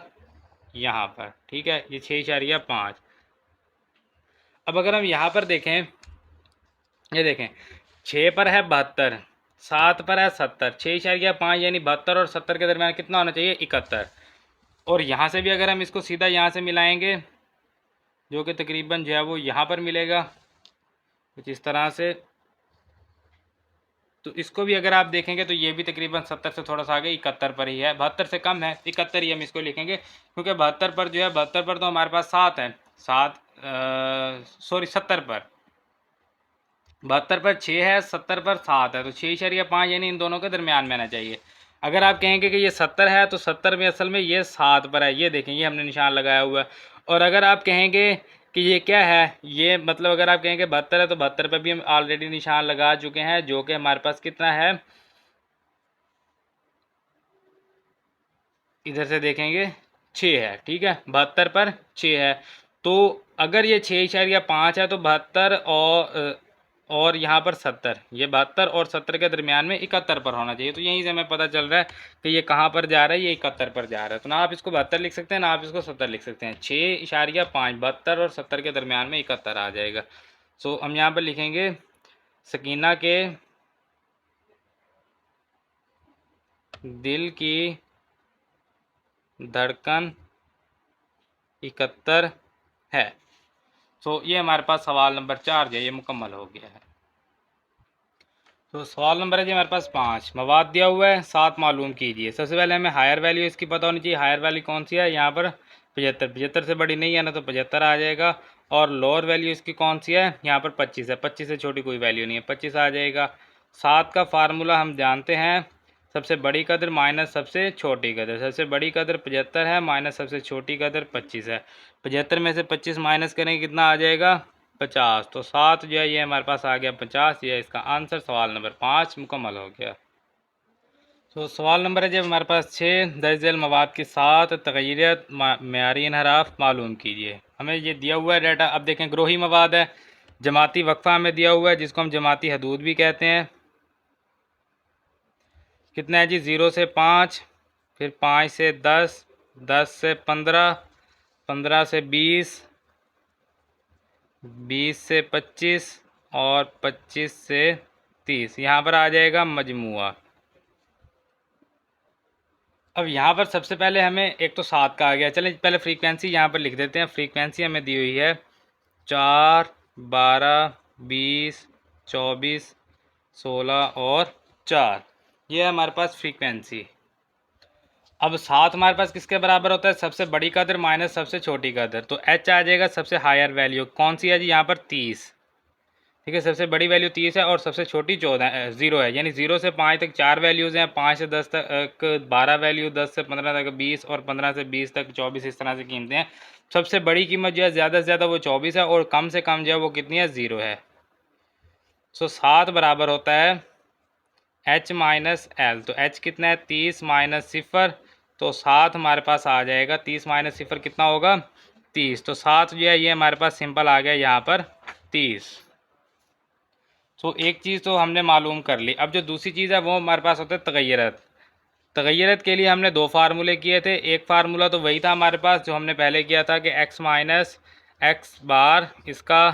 यहाँ पर, ठीक है। ये 6.5। अब अगर हम यहाँ पर देखें, ये देखें 6 पर है 72, 7 पर है 70, 6.5 यानी 72 और 70 के दरमियान कितना होना चाहिए, 71। और यहाँ से भी अगर हम इसको सीधा यहाँ से मिलाएंगे जो कि तकरीबन जो है वो यहाँ पर मिलेगा कुछ इस तरह से, तो इसको भी अगर आप देखेंगे तो ये भी तकरीबन 70 से थोड़ा सा आगे 71 पर ही है, 72 से कम है, 71 ही हम इसको लिखेंगे, क्योंकि 72 पर जो है 72 पर तो हमारे पास 7 है, 70 पर, 72 पर 6 है, 70 पर 7 है, तो 6.5 यानी इन दोनों के दरमियान में आना चाहिए। अगर आप कहेंगे कि ये 70 है तो 70 में असल में ये 7 पर है, ये देखें ये हमने निशान लगाया हुआ है। और अगर आप कहेंगे कि ये क्या है। ये मतलब अगर आप कहेंगे 72 है तो 72 पे भी हम ऑलरेडी निशान लगा चुके हैं, जो कि हमारे पास कितना है, इधर से देखेंगे 6 है। ठीक है, 72 पर 6 है। तो अगर ये 6.5 है तो 72 और यहाँ पर 70, ये 72 और 70 के दरमियान में 71 पर होना चाहिए। तो यहीं से हमें पता चल रहा है कि ये कहाँ पर जा रहा है, ये 71 पर जा रहा है। तो ना आप इसको 72 लिख सकते हैं, ना आप इसको 70 लिख सकते हैं। 6.5 72 और 70 के दरमियान में 71 आ जाएगा। सो हम यहाँ पर लिखेंगे सकीना के दिल की धड़कन 71 है। तो ये हमारे पास सवाल नंबर 4 जो है ये मुकम्मल हो गया है। तो सवाल नंबर है जी हमारे पास 5, मवाद दिया हुआ है 7 मालूम कीजिए। सबसे पहले हमें हायर वैल्यू इसकी पता होनी चाहिए। हायर वैल्यू कौन सी है, यहाँ पर 75, 75 से बड़ी नहीं है ना, तो 75 आ जाएगा। और लोअर वैल्यू इसकी कौन सी है, यहाँ पर 25 है, 25 से छोटी कोई वैल्यू नहीं है, 25 आ जाएगा। 7 का फार्मूला हम जानते हैं, सबसे बड़ी कदर माइनस सबसे छोटी कदर। सबसे बड़ी कदर 75 है, माइनस सबसे छोटी कदर 25 है। 75 में से 25 माइनस करेंगे कितना आ जाएगा, 50। तो 7 जो है ये हमारे पास आ गया 50। ये इसका आंसर सवाल नंबर 5 मुकम्मल हो गया। तो सवाल नंबर है जब हमारे पास 6, दर्ज झेल मवाद के साथ तगय्युरात मेयारी इनहराफ मालूम कीजिए। हमें ये दिया हुआ है डाटा। अब देखें ग्रोही मवाद है, जमाती वक्फा हमें दिया हुआ है जिसको हम जमाती हदूद भी कहते हैं। कितना है जी, 0 से 5, फिर 5 से 10, 10 से 15, 15 से 20, 20 से 25 और 25 से 30। यहाँ पर आ जाएगा मजमुआ। अब यहाँ पर सबसे पहले हमें एक तो 7 का आ गया। चलें पहले फ्रीक्वेंसी यहाँ पर लिख देते हैं। फ्रीक्वेंसी हमें दी हुई है 4, 12, 20, 24, 16 और 4। ये है हमारे पास फ्रीक्वेंसी। अब 7 हमारे पास किसके बराबर होता है, सबसे बड़ी कदर माइनस सबसे छोटी कदर। तो एच आ जाएगा सबसे हायर वैल्यू, कौन सी है जी, यहाँ पर 30। ठीक है, सबसे बड़ी वैल्यू 30 है और सबसे छोटी 0 है। यानी 0 से 5 तक 4 वैल्यूज़ हैं, 5 से 10 तक 12 वैल्यू, 10 से 15 तक 20 और 15 से 20 तक 24। इस तरह से कीमतें हैं। सबसे बड़ी कीमत जो है ज़्यादा से ज़्यादा वो 24 है और कम से कम जो है वो कितनी है, 0 है। सो 7 बराबर होता है एच माइनस एल। तो एच कितना है, 30 माइनस 0। तो 7 हमारे पास आ जाएगा, 30 माइनस 0 कितना होगा, 30। तो 7 जो है ये हमारे पास सिंपल आ गया यहाँ पर 30। तो एक चीज़ तो हमने मालूम कर ली। अब जो दूसरी चीज़ है वो हमारे पास होता है तगय्युरात। तगय्युरात के लिए हमने 2 फार्मूले किए थे। एक फार्मूला तो वही था हमारे पास जो हमने पहले किया था कि एक्स माइनस एक्स बार इसका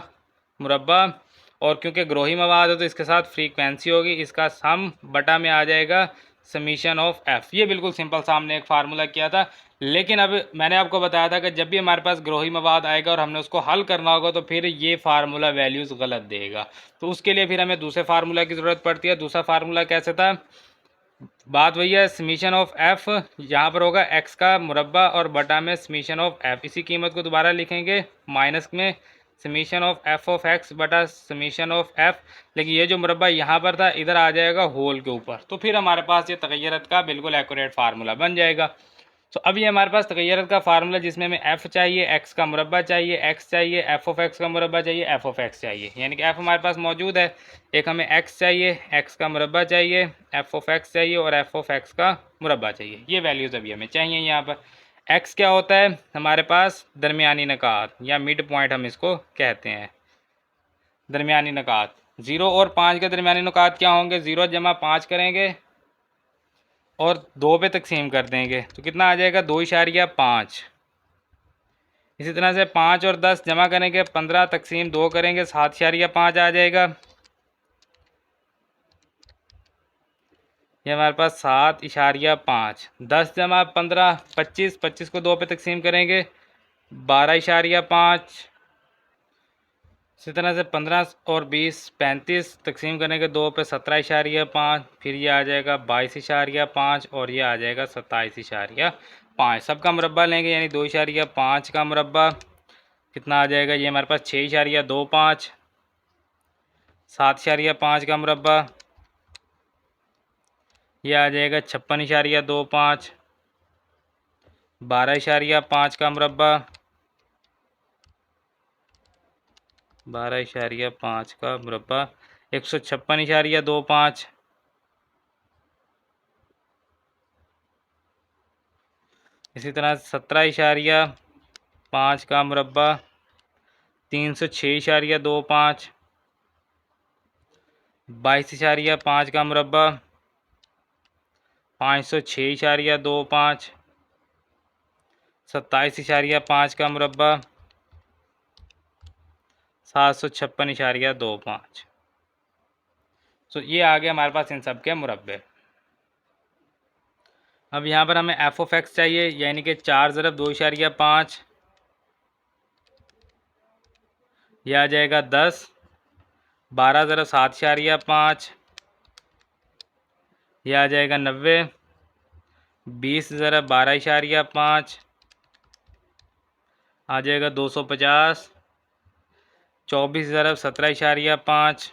मुरब्बा, और क्योंकि ग्रोही मवाद है तो इसके साथ फ्रीक्वेंसी होगी, इसका सम बटा में आ जाएगा समीशन ऑफ एफ़। ये बिल्कुल सिंपल सा हमने एक फार्मूला किया था। लेकिन अब मैंने आपको बताया था कि जब भी हमारे पास ग्रोही मवाद आएगा और हमने उसको हल करना होगा तो फिर ये फार्मूला वैल्यूज़ गलत देगा। तो उसके लिए फिर हमें दूसरे फार्मूला की ज़रूरत पड़ती है। दूसरा फार्मूला कैसे था, बात वही है, समीशन ऑफ एफ़ यहाँ पर होगा एक्स का मुरब्बा और बटा में समीशन ऑफ एफ़। इसी कीमत को दोबारा लिखेंगे माइनस में summation of F of x बटा समीशन ऑफ एफ़। लेकिन ये जो मुरब्बा यहाँ पर था इधर आ जाएगा होल के ऊपर। तो फिर हमारे पास ये तगय्युरात का बिल्कुल एक्यूरेट फार्मूला बन जाएगा। तो अब ये हमारे पास तगय्युरात का फार्मूला जिसमें हमें एफ़ चाहिए, एक्स का मुरब्बा चाहिए, एक्स चाहिए, एफ़ ऑफ एक्स का मुरब्बा चाहिए, एफ़ ऑफ एक्स चाहिए। यानी कि एफ़ हमारे पास मौजूद है, एक हमें एक्स चाहिए, एक्स का मुरब्बा चाहिए, एफ़ ऑफ एक्स चाहिए और एफ़ ऑफ एक्स का मुरब्बा चाहिए। ये वैल्यूज़ अभी हमें चाहिए। यहाँ पर एक्स क्या होता है हमारे पास, दरमियानी नकात या मिड पॉइंट हम इसको कहते हैं। दरमियानी नकात 0 और 5 के दरमियानी नकात क्या होंगे, 0 जमा 5 करेंगे और 2 पे तकसीम कर देंगे तो कितना आ जाएगा, 2.5। इसी तरह से 5 और 10 जमा करेंगे, 15 तकसीम 2 करेंगे, 7.5 आ जाएगा। ये हमारे पास 7.5। 10 जमा 15 25, 25 को 2 पे तकसीम करेंगे 12.5। इसी तरह से 15 और 20 35 तकसीम करेंगे 2 पे 17.5। फिर ये आ जाएगा 22.5 और ये आ जाएगा 27.5। सबका मुरब्बा लेंगे यानी 2.5 का मुरब्बा कितना आ जाएगा, ये हमारे पास 6.25। 7.5 का मुरब्बा ये आ जाएगा 56.25। 12.5 का मुरब्बा 12.5 का मुरब्बा 156.25। इसी तरह 17.5 का मुरब्बा 306.25। 22.5 का मुरब्बा 506.25। 27.5 का मुरब्बा 756.25। तो ये आ गया हमारे पास इन सब के मुरब्बे। अब यहाँ पर हमें एफ ऑफ एक्स चाहिए, यानी कि 4 ज़रब 2.5, यह आ जाएगा 10। 12 ज़रब 7.5, यह आ जाएगा 90। 20 ज़रब 12.5 आ जाएगा 250। 24 ज़रब 17.5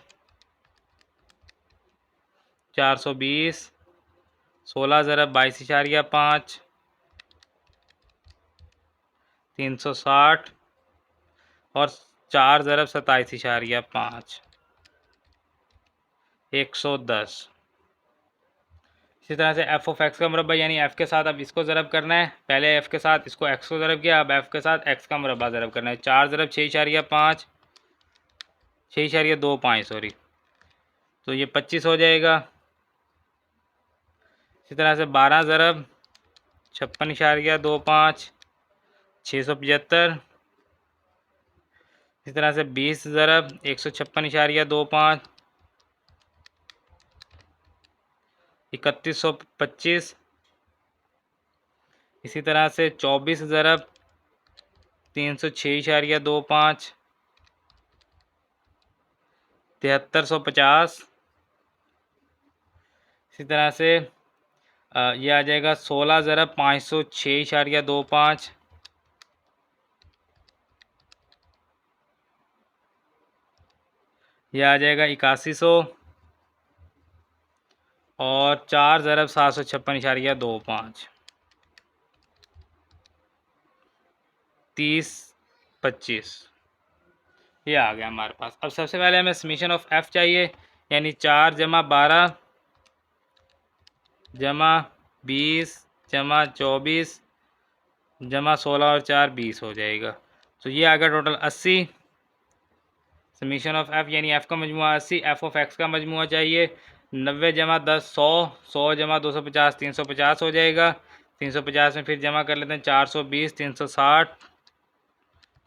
420। 16 ज़रब 22.5 360 और 4 ज़रब 27.5 110। इसी तरह से एफ ऑफ एक्स का मुरब्बा, यानी एफ़ के साथ अब इसको ज़रब करना है। पहले एफ़ के साथ इसको एक्स को ज़रब किया, अब एफ़ के साथ एक्स का मुरब्बा ज़रब करना है। 4 ज़रब 6.5 6.25 सॉरी, तो ये 25 हो जाएगा। इसी तरह से 12 ज़रब 56.25 675। इसी तरह से 20 ज़रब 156.25 3125। इसी तरह से 24 ज़रब 306.25 7350। इसी तरह से ये आ जाएगा 16 ज़रब 506.25 यह आ जाएगा 8100 और 4 ज़रब 756.25 3025। ये आ गया हमारे पास। अब सबसे पहले हमें समीशन ऑफ एफ़ चाहिए, यानी 4 जमा 12 जमा 20 जमा 24 जमा 16 और 4 20 हो जाएगा। तो ये आ गया टोटल 80। समीशन ऑफ एफ़ यानी एफ़ का मजमूआ 80। एफ़ ऑफ एक्स का मजमूआ चाहिए 90 जमा 10 100। 100 जमा 250 350 हो जाएगा। 350 में फिर जमा कर लेते हैं 420 360।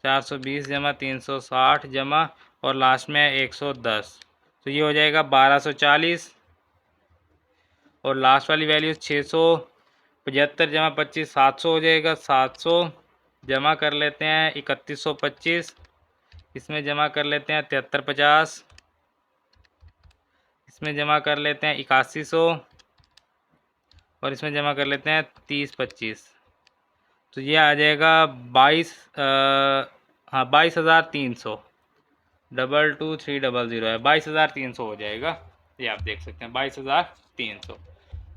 420 जमा 360 जमा और लास्ट में 110, तो ये हो जाएगा 1240। और लास्ट वाली वैल्यू 675 जमा 25 700 हो जाएगा। 700 जमा कर लेते हैं 3125। इसमें जमा कर लेते हैं 7350। इसमें जमा कर लेते हैं 8100 और इसमें जमा कर लेते हैं 3025। तो ये आ जाएगा 22,300। 22300 है, 22,300 हो जाएगा। ये आप देख सकते हैं 22,300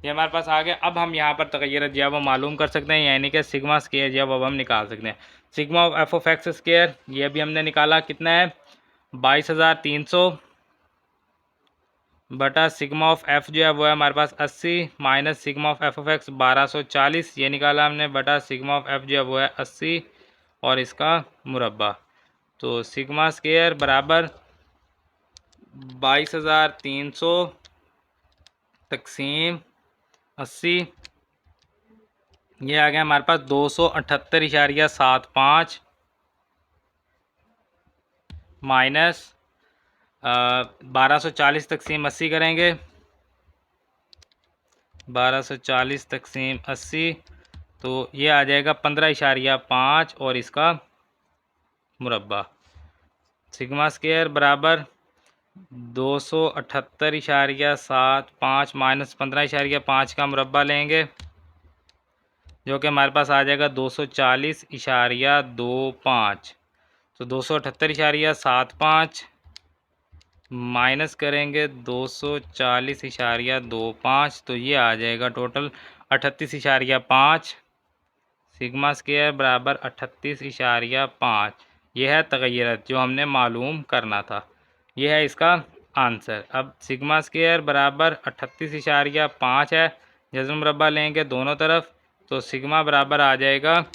ये हमारे पास आ गया। अब हम यहाँ पर तग़य्युर जो है वो मालूम कर सकते हैं, यानी कि सिग्मा स्क्वायर जो है वो हम निकाल सकते हैं। Sigma of F of x square ये भी हमने निकाला, कितना है 22,300 बटा सिग्मा ऑफ एफ जो है वो है हमारे पास 80 minus sigma of F of x 1240 ये निकाला हमने, बटा सिग्मा ऑफ एफ जो है वो है 80 और इसका मुरब्बा। तो सिग्मा स्क्वायर बराबर 22,300 तकसीम 80, ये आ गया हमारे पास 278.75 माइनस 1240 तकसीम 80 करेंगे। 1240 तकसीम 80 तो ये आ जाएगा 15.5 और इसका मुरब्बा। सिग्मा स्क्वायर बराबर 278.75 माइनस 15.5 का मुरब्बा लेंगे, जो कि हमारे पास आ जाएगा 240.25। तो 278.75 माइनस करेंगे 240.25 तो ये आ जाएगा टोटल 38.5। सिग्मा स्क्वायर बराबर 38.5 ये है तगय्युरत जो हमने मालूम करना था। ये है इसका आंसर। अब सिग्मा स्क्वायर बराबर 38.5 है। जज़्ल मुरब्बा लेंगे दोनों तरफ तो सिग्मा बराबर आ जाएगा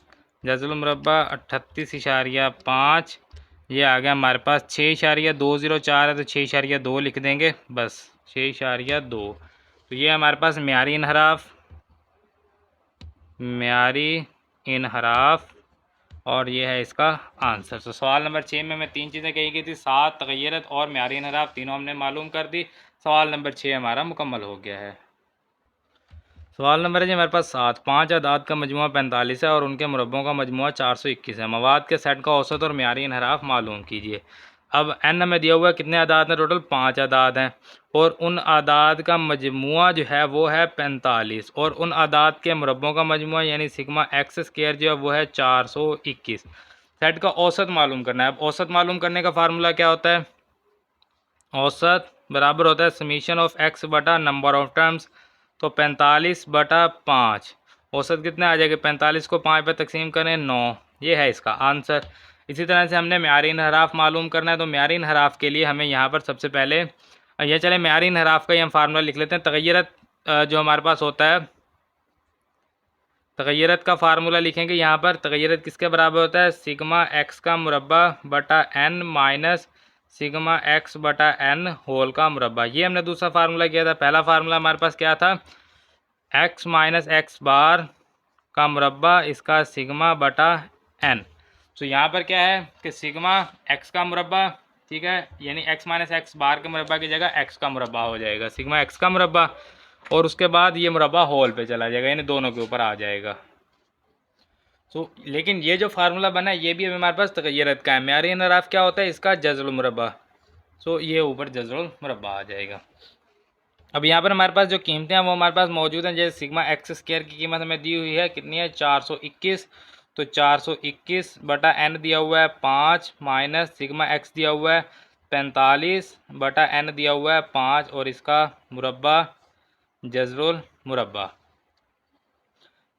जज़्ल मुरब्बा 38.5, ये आ गया हमारे पास 6.204 है तो 6.2 लिख देंगे बस, 6.2। तो ये हमारे पास म्यारी इनहराफ और ये है इसका आंसर। तो सवाल नंबर 6 में हमें 3 चीज़ें कही गई थी, सात, तगय्युरत और म्यारी इनहराफ, तीनों हमने मालूम कर दी। सवाल नंबर 6 हमारा मुकम्मल हो गया है। सवाल नंबर है जी हमारे पास 7, 5 अदाद का मजमुआ 45 है और उनके मुरब्बों का मजमुआ 421 है। मवाद के सेट का औसत और म्यारी इनहराफ मालूम कीजिए। अब n हमें दिया हुआ है, कितने अदाद हैं टोटल? 5 अदाद हैं और उन अदाद का मजमुआ जो है वो है 45 और उन अदाद के मुरब्बों का मजमुआ यानी सिग्मा एक्स स्क्वायर जो है वो है 421। सेट का औसत मालूम करना है। अब औसत मालूम करने का फार्मूला क्या होता है? औसत बराबर होता है समीशन ऑफ एक्स बटा नंबर ऑफ टर्म्स। तो 45/5 औसत कितना आ जाएगा? 45 को 5 पे तकसीम करें 9, ये है इसका आंसर। इसी तरह से हमने म्यारी इनहराफ मालूम करना है। तो म्यारी इनहराफ के लिए हमें यहाँ पर सबसे पहले ये चले म्यारी इनहराफ का ही हम फार्मूला लिख लेते हैं। तगय्युरत जो हमारे पास होता है, तगय्युरत का फार्मूला लिखेंगे यहाँ पर। तगय्युरत किसके बराबर होता है? सिग्मा एक्स का मुरब्बा बटा एन माइनस सिग्मा एक्स बटा एन होल का मुरब्बा। ये हमने दूसरा फार्मूला किया था। पहला फार्मूला हमारे पास क्या था? एक्स माइनस एक्स बार का मुरब्बा इसका सिग्मा बटा एन। तो यहाँ पर क्या है कि सिग्मा एक्स का मुरब्बा, ठीक है, यानी एक्स माइनस एक्स बार के मुरब्बा की जगह एक्स का मुरब्बा हो जाएगा, सिग्मा एक्स का मुरब्बा, और उसके बाद ये मुरब्बा होल पे चला जाएगा यानी दोनों के ऊपर आ जाएगा। तो लेकिन ये जो फार्मूला बना है ये भी हमारे पास तगय्युरत का है। म्यारी इनहराफ क्या होता है? इसका जज़्ल मुरब्बा। सो ये ऊपर जज़्ल मुरब्बा आ जाएगा। अब यहाँ पर हमारे पास जो कीमतें हैं वो हमारे पास मौजूद हैं। जैसे सिग्मा एक्स स्क्वायर की कीमत हमें दी हुई है, कितनी है? 421। तो 421 बटा एन दिया हुआ है 5 माइनस सिग्मा एक्स दिया हुआ है 45 बटा एन दिया हुआ है 5 और इसका मुरब्बा जज़्ल मुरब्बा।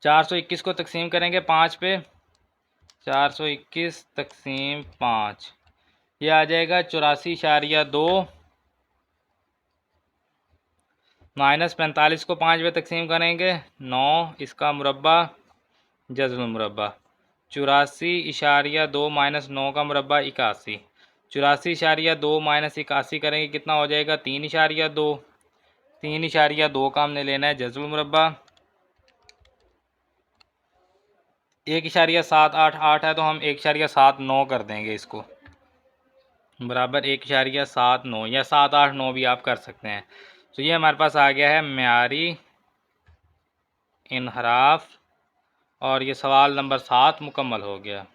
421 को तकसीम करेंगे 5 पे, 421 तकसीम 5, ये आ जाएगा 84.2 माइनस 45 को 5 पे तकसीम करेंगे 9, इसका मुरब्बा जज़्ल मुरब्बा। 84.2 माइनस 9 का मुरब्बा 81। 84.2 माइनस 81 करेंगे कितना हो जाएगा? 3.2। 3.2 का हमने लेना है जज़्ल मुरब्बा। 1.788 है तो हम 1.79 कर देंगे इसको, बराबर 1.79 या 789 भी आप कर सकते हैं। तो ये हमारे पास आ गया है म्यारी इनहराफ और ये सवाल नंबर 7 मुकम्मल हो गया।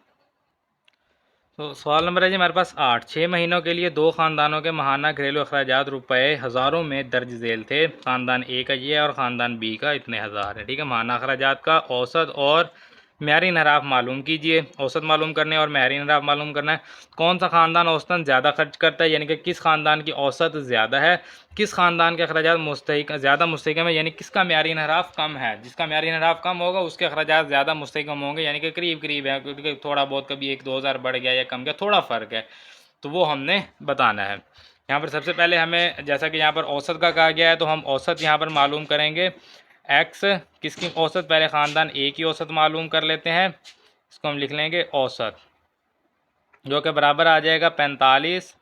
तो सवाल नंबर है जी हमारे पास 8। 6 महीनों के लिए 2 ख़ानदानों के माहाना घरेलू अखराजात रुपए हज़ारों में दर्ज झेल थे। ख़ानदान ए का ये है और ख़ानदान बी का इतने हज़ार है, ठीक है। माहाना अखराजात का औसत और म्यारी इनहराफ मालूम कीजिए। औसत मालूम करने और म्यारी इनहराफ मालूम करना है। कौन सा ख़ानदान औसतन ज़्यादा खर्च करता है, यानी कि किस ख़ानदान की औसत ज़्यादा है, किस ख़ानदान के अखराजात ज़्यादा मुस्तहकम है, यानी किसका म्यारी इनहराफ कम है। जिसका म्यारी इनहराफ कम होगा उसके अखराजात ज़्यादा मुस्तहकम होंगे, यानी कि करीब करीब है, क्योंकि थोड़ा बहुत कभी 1-2 हज़ार बढ़ गया या कम गया, थोड़ा फ़र्क है, तो वो हमने बताना है। यहाँ पर सबसे पहले हमें, जैसा कि यहाँ पर औसत का कहा गया है, तो हम औसत यहाँ पर मालूम करेंगे। एक्स किसकी औसत? पहले ख़ानदान ए की औसत मालूम कर लेते हैं। इसको हम लिख लेंगे औसत, जो कि बराबर आ जाएगा 45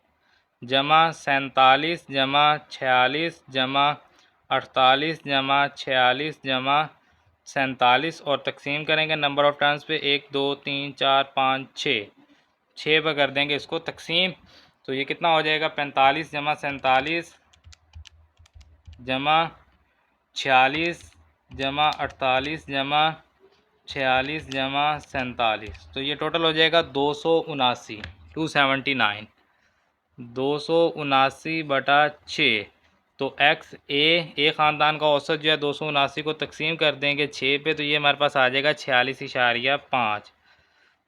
जमा 47 जमा 46 जमा 48 जमा 46 जमा 47 और तकसीम करेंगे नंबर ऑफ़ टर्न्स पे 1 2 3 4 5 6 पर कर देंगे इसको तकसीम। तो ये कितना हो जाएगा? 45 जमा 47 जमा 46 जमा 48 जमा 46 जमा 47, तो ये टोटल हो जाएगा 279, 279, 279/6। तो एक्स ए ख़ानदान का औसत जो है 279 को तकसीम कर देंगे 6 पे, तो ये हमारे पास आ जाएगा 46.5।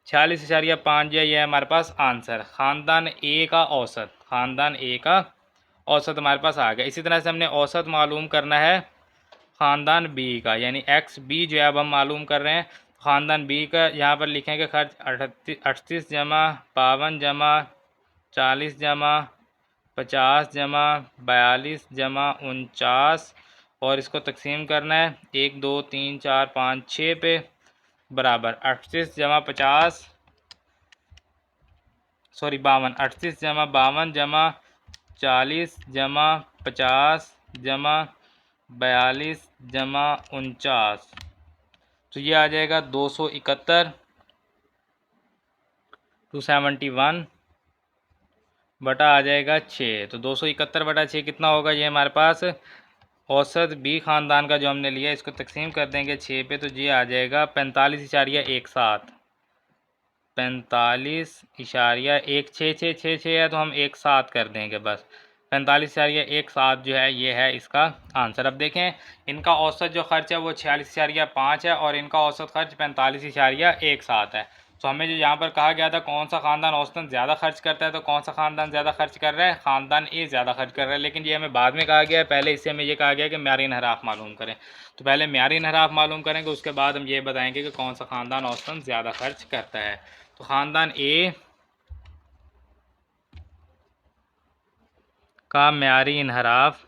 46.5 जो है ये हमारे पास आंसर। ख़ानदान ए का औसत, ख़ानदान ए का औसत हमारे पास आ गया। इसी तरह से हमने औसत मालूम करना है ख़ानदान बी का, यानी एक्स बी जो है अब हम मालूम कर रहे हैं। ख़ानदान बी का यहाँ पर लिखेंगे खर्च 38 जमा 52 जमा 40 जमा 50 जमा 42 जमा 49 और इसको तकसीम करना है 1 2 3 4 5 6 पे बराबर 38 जमा 50 सॉरी 52 38 जमा 52 जमा 40 जमा 50 जमा 42 जमा 49 तो ये आ जाएगा 271 271 बटा आ जाएगा 6। तो 271 बटा 6 कितना होगा, ये हमारे पास औसत बी ख़ानदान का जो हमने लिया इसको तकसीम कर देंगे 6 पे तो ये आ जाएगा 45.17 45.16 है तो हम 17 कर देंगे बस 45.17 जो है ये है इसका आंसर। अब देखें इनका औसत जो खर्च है वो 46.5 है और इनका औसत खर्च 45.17 है। तो हमें जो यहाँ पर कहा गया था कौन सा ख़ानदान औसतन ज़्यादा खर्च करता है, तो कौन सा ख़ानदान ज़्यादा खर्च कर रहा है, ख़ानदान ए ज़्यादा खर्च कर रहा है। लेकिन ये हमें बाद में कहा गया है, पहले इससे हमें ये कहा गया है कि म्यारी इन्हराफ मालूम करें। तो पहले म्यारी इन्हराफ मालूम करेंगे, उसके बाद हम ये बताएंगे कि कौन सा ख़ानदान औसतन ज़्यादा खर्च करता है। तो ख़ानदान ए का म्यारी इन्हराफ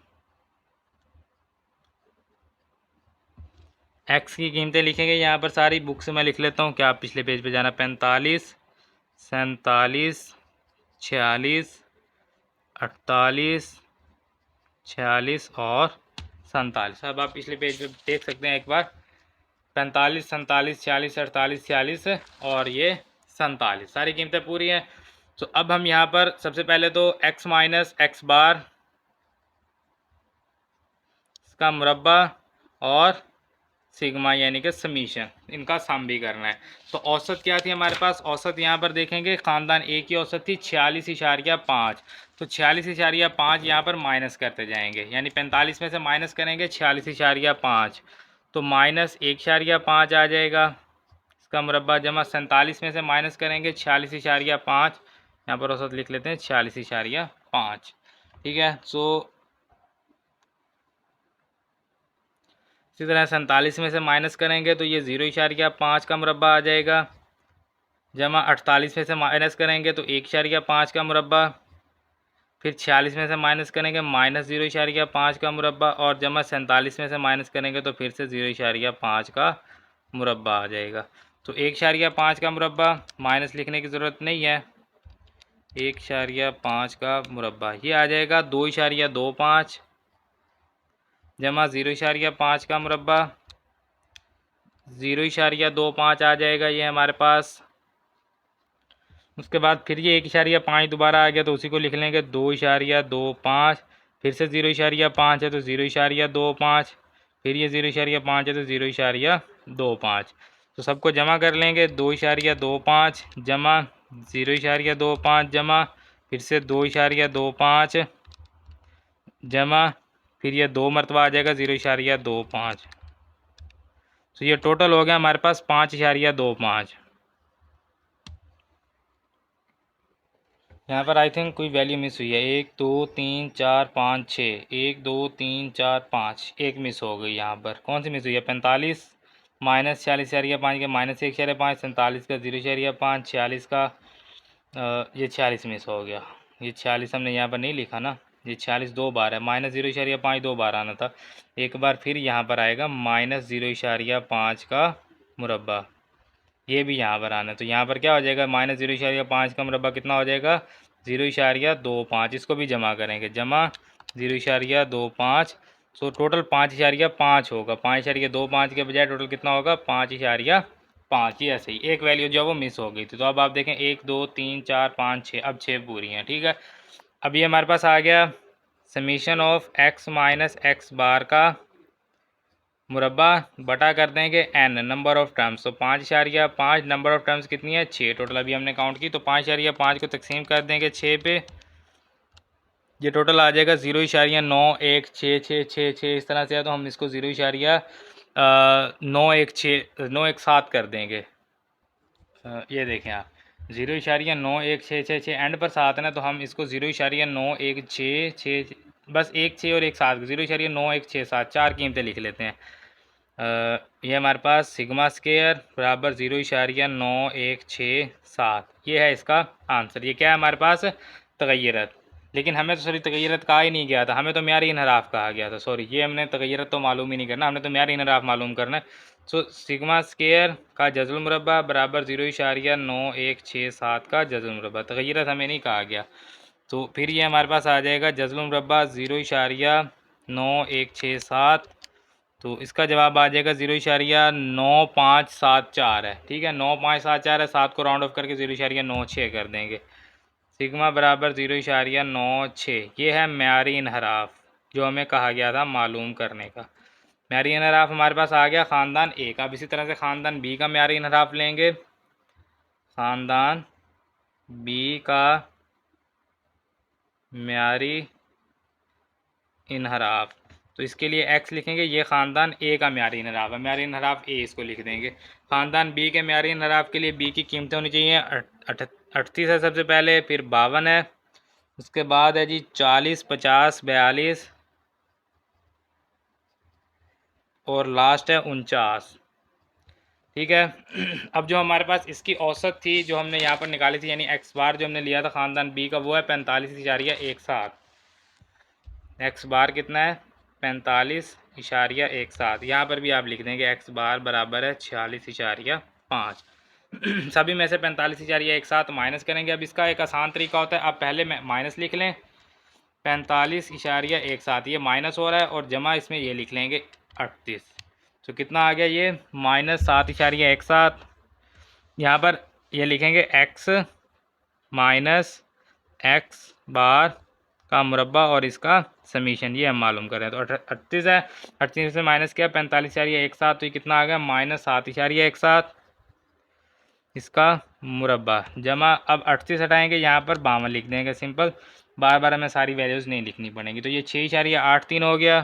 एक्स की कीमतें लिखेंगे यहाँ पर सारी बुक से मैं लिख लेता हूँ, क्या आप पिछले पेज पे जाना 45 47 46 48 46 और 47। अब आप पिछले पेज पे देख सकते हैं एक बार 45 47 46 48 46 और ये 47 सारी कीमतें पूरी हैं। तो अब हम यहाँ पर सबसे पहले तो x माइनस एक्स बार इसका मुरब्बा और सिग्मा यानी कि समीशन इनका सम भी करना है। तो औसत क्या थी हमारे पास, औसत यहाँ पर देखेंगे ख़ानदान ए की औसत थी 46.5। तो 46.5 यहाँ पर माइनस करते जाएंगे, यानी 45 में से माइनस करेंगे 46.5 तो माइनस 1.5 आ जाएगा इसका मुरब्बा जमा 47 में से माइनस करेंगे 46.5 यहाँ पर औसत लिख लेते हैं 46.5 ठीक है। सो इसी तरह 47 में से माइनस करेंगे तो ये 0.5 का मुरब्बा आ जाएगा जमा 48 में से माइनस करेंगे तो 1.5 का मुरब्बा, फिर 46 में से माइनस करेंगे माइनस 0.5 का मुरब्बा और जमा 47 में से माइनस करेंगे तो फिर से 0.5 का मुरब्बा आ जाएगा। तो 1.5 का मुरब्बा माइनस लिखने की ज़रूरत नहीं है, 1.5 का मुरब्बा ये आ जाएगा 2.25 जमा 0.5 का मुरब्बा 0.25 आ जाएगा ये हमारे पास। उसके बाद फिर ये 1.5 दोबारा आ गया तो उसी को लिख लेंगे 2.25 फिर से 0.5 है तो 0.25 फिर ये 0.5 है तो 0.25 तो सबको जमा कर लेंगे 2.25 जमा 0.25 जमा फिर से 2.25 जमा फिर ये 2 मरतबा आ जाएगा 0.25 तो ये टोटल हो गया हमारे पास 5.25। यहाँ पर आई थिंक कोई वैल्यू मिस हुई है, 1 2 3 4 5 6 1 2 3 4 5 एक मिस हो गई। यहाँ पर कौन सी मिस हुई है, 45 माइनस 46.5 के माइनस 1.5 47 का 0.5 46 का ये 46 मिस हो गया। ये 46 हमने यहाँ पर नहीं लिखा ना, ये 46 दो बार है, माइनस 0.5 दो बार आना था, एक बार फिर यहाँ पर आएगा माइनस 0.5 का मुरब्बा, ये भी यहाँ पर आना है। तो यहाँ पर क्या हो जाएगा माइनस 0.5 का मुरब्बा कितना हो जाएगा 0.25, इसको भी जमा करेंगे जमा 0.25 सो टोटल 5.5 होगा, 5.25 के बजाय टोटल कितना होगा 5.5। ये ऐसे ही एक वैल्यू जो वो मिस हो गई थी। तो अब आप देखें 1 2 3 4 5 6 अब 6 पूरी हैं ठीक है। अब ये हमारे पास आ गया summation of x minus x bar का मुरब्बा बटा कर देंगे n नंबर ऑफ़ टर्म्स। तो 5.5 नंबर ऑफ़ टर्म्स कितनी है 6 टोटल अभी हमने काउंट की। तो 5.5 को तकसीम कर देंगे 6 पे, ये टोटल आ जाएगा 0.916666 इस तरह से है। तो हम इसको 0.916 कर देंगे। ये देखें आप 0.91666 एंड पर 7 है ना, तो हम इसको 0.91666 बस 1 6 और 1 7 0.9167 चार कीमतें लिख लेते हैं। ये हमारे पास सिग्मा स्केयर बराबर 0.9167, ये है इसका आंसर। ये क्या है हमारे पास? तगय्युरत। लेकिन हमें तो सॉरी तगय्युरत कहा ही नहीं गया था, हमें तो म्यारी इनहराफ कहा गया था। सॉरी, ये हमने तगय्युरत तो मालूम ही नहीं करना, हमने तो म्यारी इनहराफ मालूम करना है। सो सिग्मा स्केयर का जज़ुल मुरब्बा बराबर 0.9167 का जज़ुल मुरब्बा, तगय्युरत हमें नहीं कहा गया। तो फिर ये हमारे पास आ जाएगा जज़ुल मुरब्बा 0.9167, तो इसका जवाब आ जाएगा 0.9574 है। ठीक है, 9574 है, 7 को राउंड ऑफ करके 0.96 कर देंगे। सिग्मा बराबर 0.96, ये है म्यारी इनहराफ जो हमें कहा गया था मालूम करने का। म्यारी इनहराफ हमारे पास आ गया ख़ानदान ए का। अब इसी तरह से ख़ानदान बी का म्यारी इनहराफ लेंगे। ख़ानदान बी का म्यारी इनहराफ, तो इसके लिए एक्स लिखेंगे। ये ख़ानदान ए का म्यारी इनहराफ है, म्यारी इनहराफ ए इसको लिख देंगे। ख़ानदान बी के म्यारी इनहराफ के लिए बी की कीमतें होनी चाहिए 38 है सबसे पहले, फिर 52 है, उसके बाद है जी 40, 50, 42 और लास्ट है 49। ठीक है। अब जो हमारे पास इसकी औसत थी जो हमने यहाँ पर निकाली थी, यानी एक्स बार जो हमने लिया था ख़ानदान बी का, वो है 45.17। एक्स बार कितना है? 45.17। यहाँ पर भी आप लिख देंगे एक्स बार बराबर है 46.5। सभी में से 45.17 माइनस करेंगे। अब इसका एक आसान तरीका होता है, आप पहले में माइनस लिख लें 45.17, ये माइनस हो रहा है, और जमा इसमें ये लिख लेंगे 38। तो कितना आ गया ये? -7.17। यहाँ पर ये लिखेंगे एक्स माइनस एक्स बार का मुरब्बा और इसका समीशन, ये हम मालूम करें। तो 38 है, 38 से माइनस किया 45.17, तो ये कितना आ गया? -7.17 इसका मुरब्बा, जमा अब 38 हटाएंगे, यहाँ पर 52 लिख देंगे सिंपल, बार बार हमें सारी वैल्यूज़ नहीं लिखनी पड़ेंगी। तो ये 6.83 हो गया।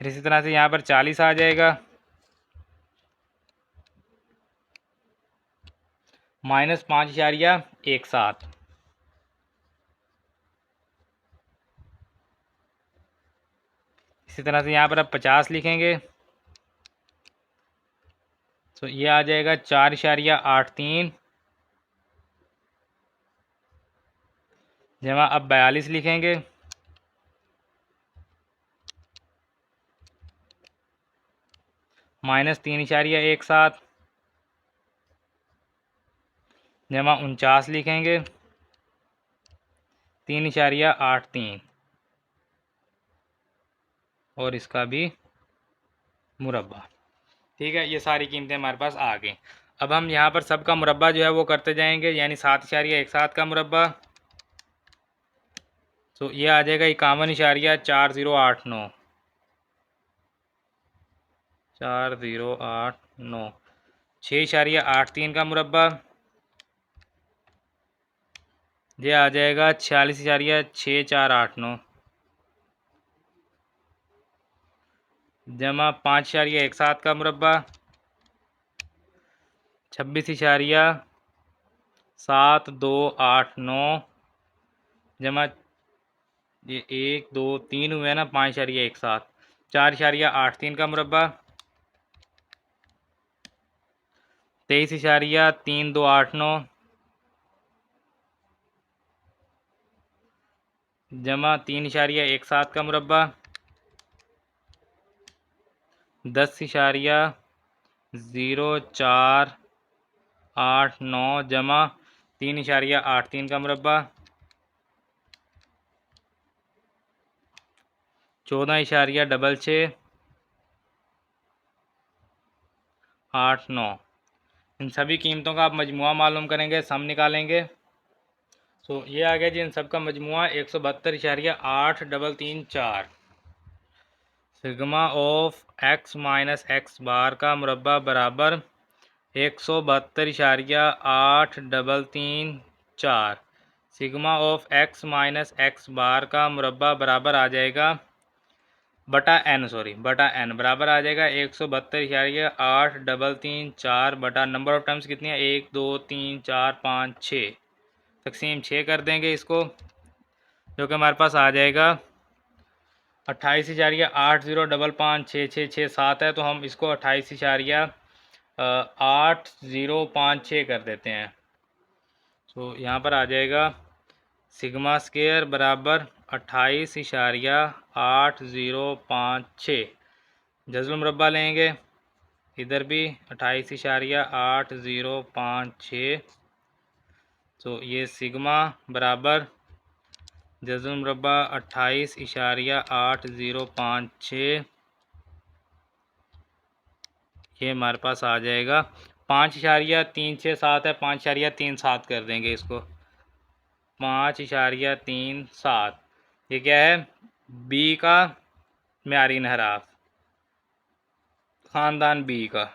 फिर इसी तरह से यहाँ पर 40 आ जाएगा, -5.17। इसी तरह से यहाँ पर अब 50 लिखेंगे, तो ये आ जाएगा 4.83, जमा अब 42 लिखेंगे, -3.17, जमा 49 लिखेंगे, 3.83 और इसका भी मुरब्बा। ठीक है, ये सारी कीमतें हमारे पास आ गई। अब हम यहाँ पर सबका मुरब्बा जो है वो करते जाएंगे, यानी 7.17 का मुरब्बा, तो ये आ जाएगा 51.4089, 4089। 6.83 का मुरब्बा, ये आ जाएगा 46.6489, जमा 5.17 का मुरब्बा, 26.7289, जमा ये 1 2 3 हुए ना, 5.17, 4.83 का मुरब्बा, 23.3289, जमा 3.17 का मुरब्बा, 10.0489, जमा 3.83 का मुरब्बा, 14.6689। इन सभी कीमतों का आप मजमुआ मालूम करेंगे, सम निकालेंगे। तो ये आ गया जी इन सब का मजमुआ 172.8334। Sigma of x minus x bar का मुरब्बा बराबर 172.8334। Sigma of x minus x bar का मुरब्बा बराबर आ जाएगा बटा एन बराबर आ जाएगा 172.8334 बटा नंबर ऑफ टर्म्स कितनी है? 1 2 3 4 5 6, तकसीम 6 कर देंगे इसको, जो कि हमारे पास आ जाएगा 28,8055667 है, तो हम इसको 28,8056 कर देते हैं। तो यहाँ पर आ जाएगा सिग्मा स्केयर बराबर 28,8056। जज़्ल मुरब्बा लेंगे, इधर भी 28,8056। तो ये सिग्मा बराबर जज़्ल मुरब्बा 28,8056, ये हमारे पास आ जाएगा 5,367 है, 5,37 कर देंगे इसको, 5,37। ये क्या है? बी का म्यारी इन्हराफ, ख़ानदान बी का,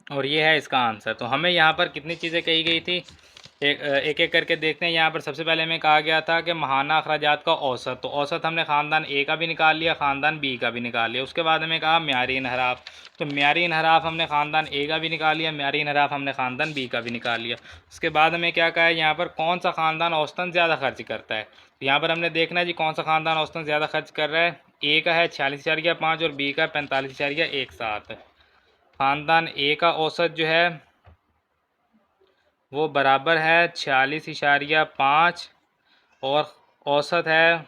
और ये है इसका आंसर। तो हमें यहाँ पर कितनी चीज़ें कही गई थी, एक एक करके देखते हैं। यहाँ पर सबसे पहले हमें कहा गया था कि माहाना अखराजात का औसत, तो औसत हमने ख़ानदान ए का भी निकाल लिया, ख़ानदान बी का भी निकाल लिया। उसके बाद हमें कहा म्यारी इन्हराफ, तो म्यारी इन्हराफ हमने ख़ानदान ए का भी निकाल लिया, म्यारी इन्हराफ हमने ख़ानदान बी का भी निकाल लिया। उसके बाद हमें क्या कहा है, यहाँ पर कौन सा ख़ानदान औसतन ज़्यादा खर्च करता है। तो यहाँ पर हमने देखना है जी कौन सा ख़ानदान औसतन ज़्यादा खर्च कर रहा है। ए का है 46,500 और बी का 45,17। ख़ानदान ए का औसत जो है वो बराबर है 46,5 और औसत है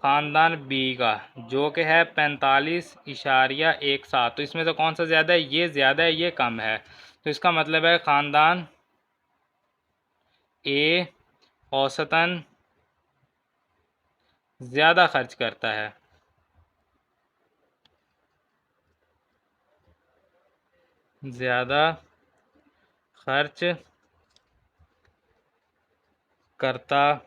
ख़ानदान बी का जो कि है 45,17। तो इसमें से कौन सा ज़्यादा है? ये ज़्यादा है, ये कम है। तो इसका मतलब है ख़ानदान ए औसतन ज़्यादा खर्च करता है। ज़्यादा खर्च करता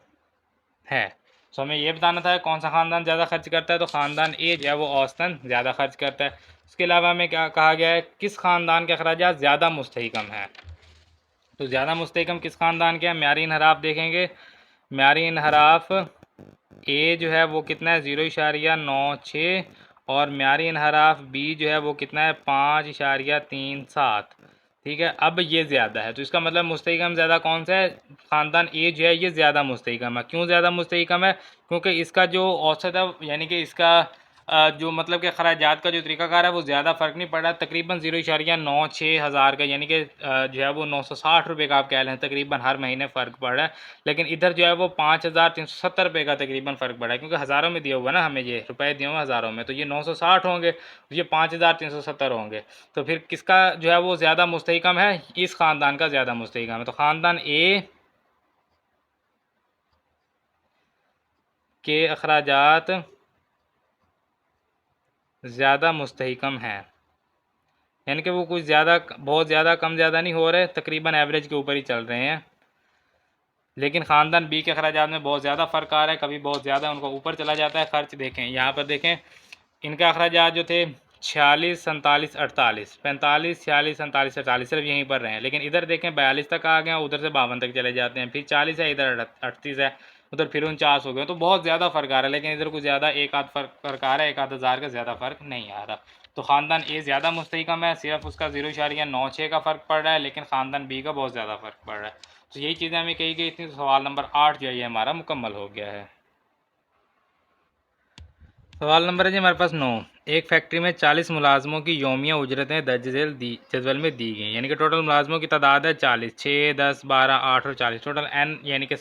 है। तो हमें ये बताना था कौन सा ख़ानदान ज़्यादा खर्च करता है, तो ख़ानदान ए जो है वो औसतन ज़्यादा खर्च करता है। उसके अलावा हमें क्या कहा गया है, किस ख़ानदान के अखराजात ज़्यादा मुस्तहकम है। तो ज़्यादा मुस्तहकम किस ख़ानदान के हैं? म्यारी इन्हराफ देखेंगे, म्यारी इन्हराफ ए जो है वो कितना है 0.96 और म्यारी इन्हराफ बी जो है वो कितना है 5.37। ठीक है, अब ये ज़्यादा है, तो इसका मतलब मुस्तहकम ज़्यादा कौन सा है? ख़ानदान ए जो है ये ज़्यादा मुस्तहकम है। क्यों ज़्यादा मुस्तहकम है? क्योंकि इसका जो औसत है, यानी कि इसका जो मतलब कि खराजात का जो तरीक़ाकार है वो ज़्यादा फ़र्क नहीं पड़ रहा, तकरीबन 0.96 हज़ार का, यानी कि जो है वो 960 रुपये का आप कह लें तकरीबन हर महीने फ़र्क पड़ रहा है। लेकिन इधर जो है वो 5,370 रुपये का तकरीबन फ़र्क पड़ा है, क्योंकि हज़ारों में दिया हुआ है ना, हमें ये रुपए दिए हुए हज़ारों में, तो ये 960 होंगे, ये 5,370 होंगे। तो फिर किसका जो है वो ज़्यादा मुस्तहकम है? इस ख़ानदान का ज़्यादा मुस्तहकम है। तो ख़ानदान ए के अखराजात ज़्यादा मुस्तहकम है, यानी कि वो कुछ ज़्यादा, बहुत ज़्यादा कम ज़्यादा नहीं हो रहे, तकरीबन एवरेज के ऊपर ही चल रहे हैं। लेकिन ख़ानदान बी के अखराजात में बहुत ज़्यादा फ़र्क आ रहा है, कभी बहुत ज़्यादा उनका ऊपर चला जाता है खर्च। देखें यहाँ पर, देखें इनका अखराजात जो थे 46, 47, 48, 45, 46, 47, 48 सिर्फ यहीं पर रहे हैं। लेकिन इधर देखें 42 तक आ गए, उधर से 52 तक चले जाते हैं, फिर 40 है, इधर 38 है, उधर फिर 49 हो गए। तो बहुत ज़्यादा फ़र्क आ रहा है, लेकिन इधर कुछ ज़्यादा एक आध फ़र्क आ रहा है, एक आध हज़ार का ज़्यादा फ़र्क नहीं आ रहा। तो ख़ानदान ए ज़्यादा मुस्तहकम है, सिर्फ उसका 0.96 का फ़र्क पड़ रहा है, लेकिन ख़ानदान बी का बहुत ज़्यादा फ़र्क पड़ रहा है। तो यही चीज़ें हमें कही गई थी। तो सवाल नंबर 8 जो है ये हमारा मुकम्मल हो गया है। सवाल नंबर है जी हमारे पास 9। एक फैक्ट्री में 40 मुलाजमों की यौमिया उजरतें दर्ज झेल जदवल में दी गई, यानी कि टोटल मुलाजमों की तादाद है 40, 6, 10, 12, 8 और 40, टोटल एन, यानी कि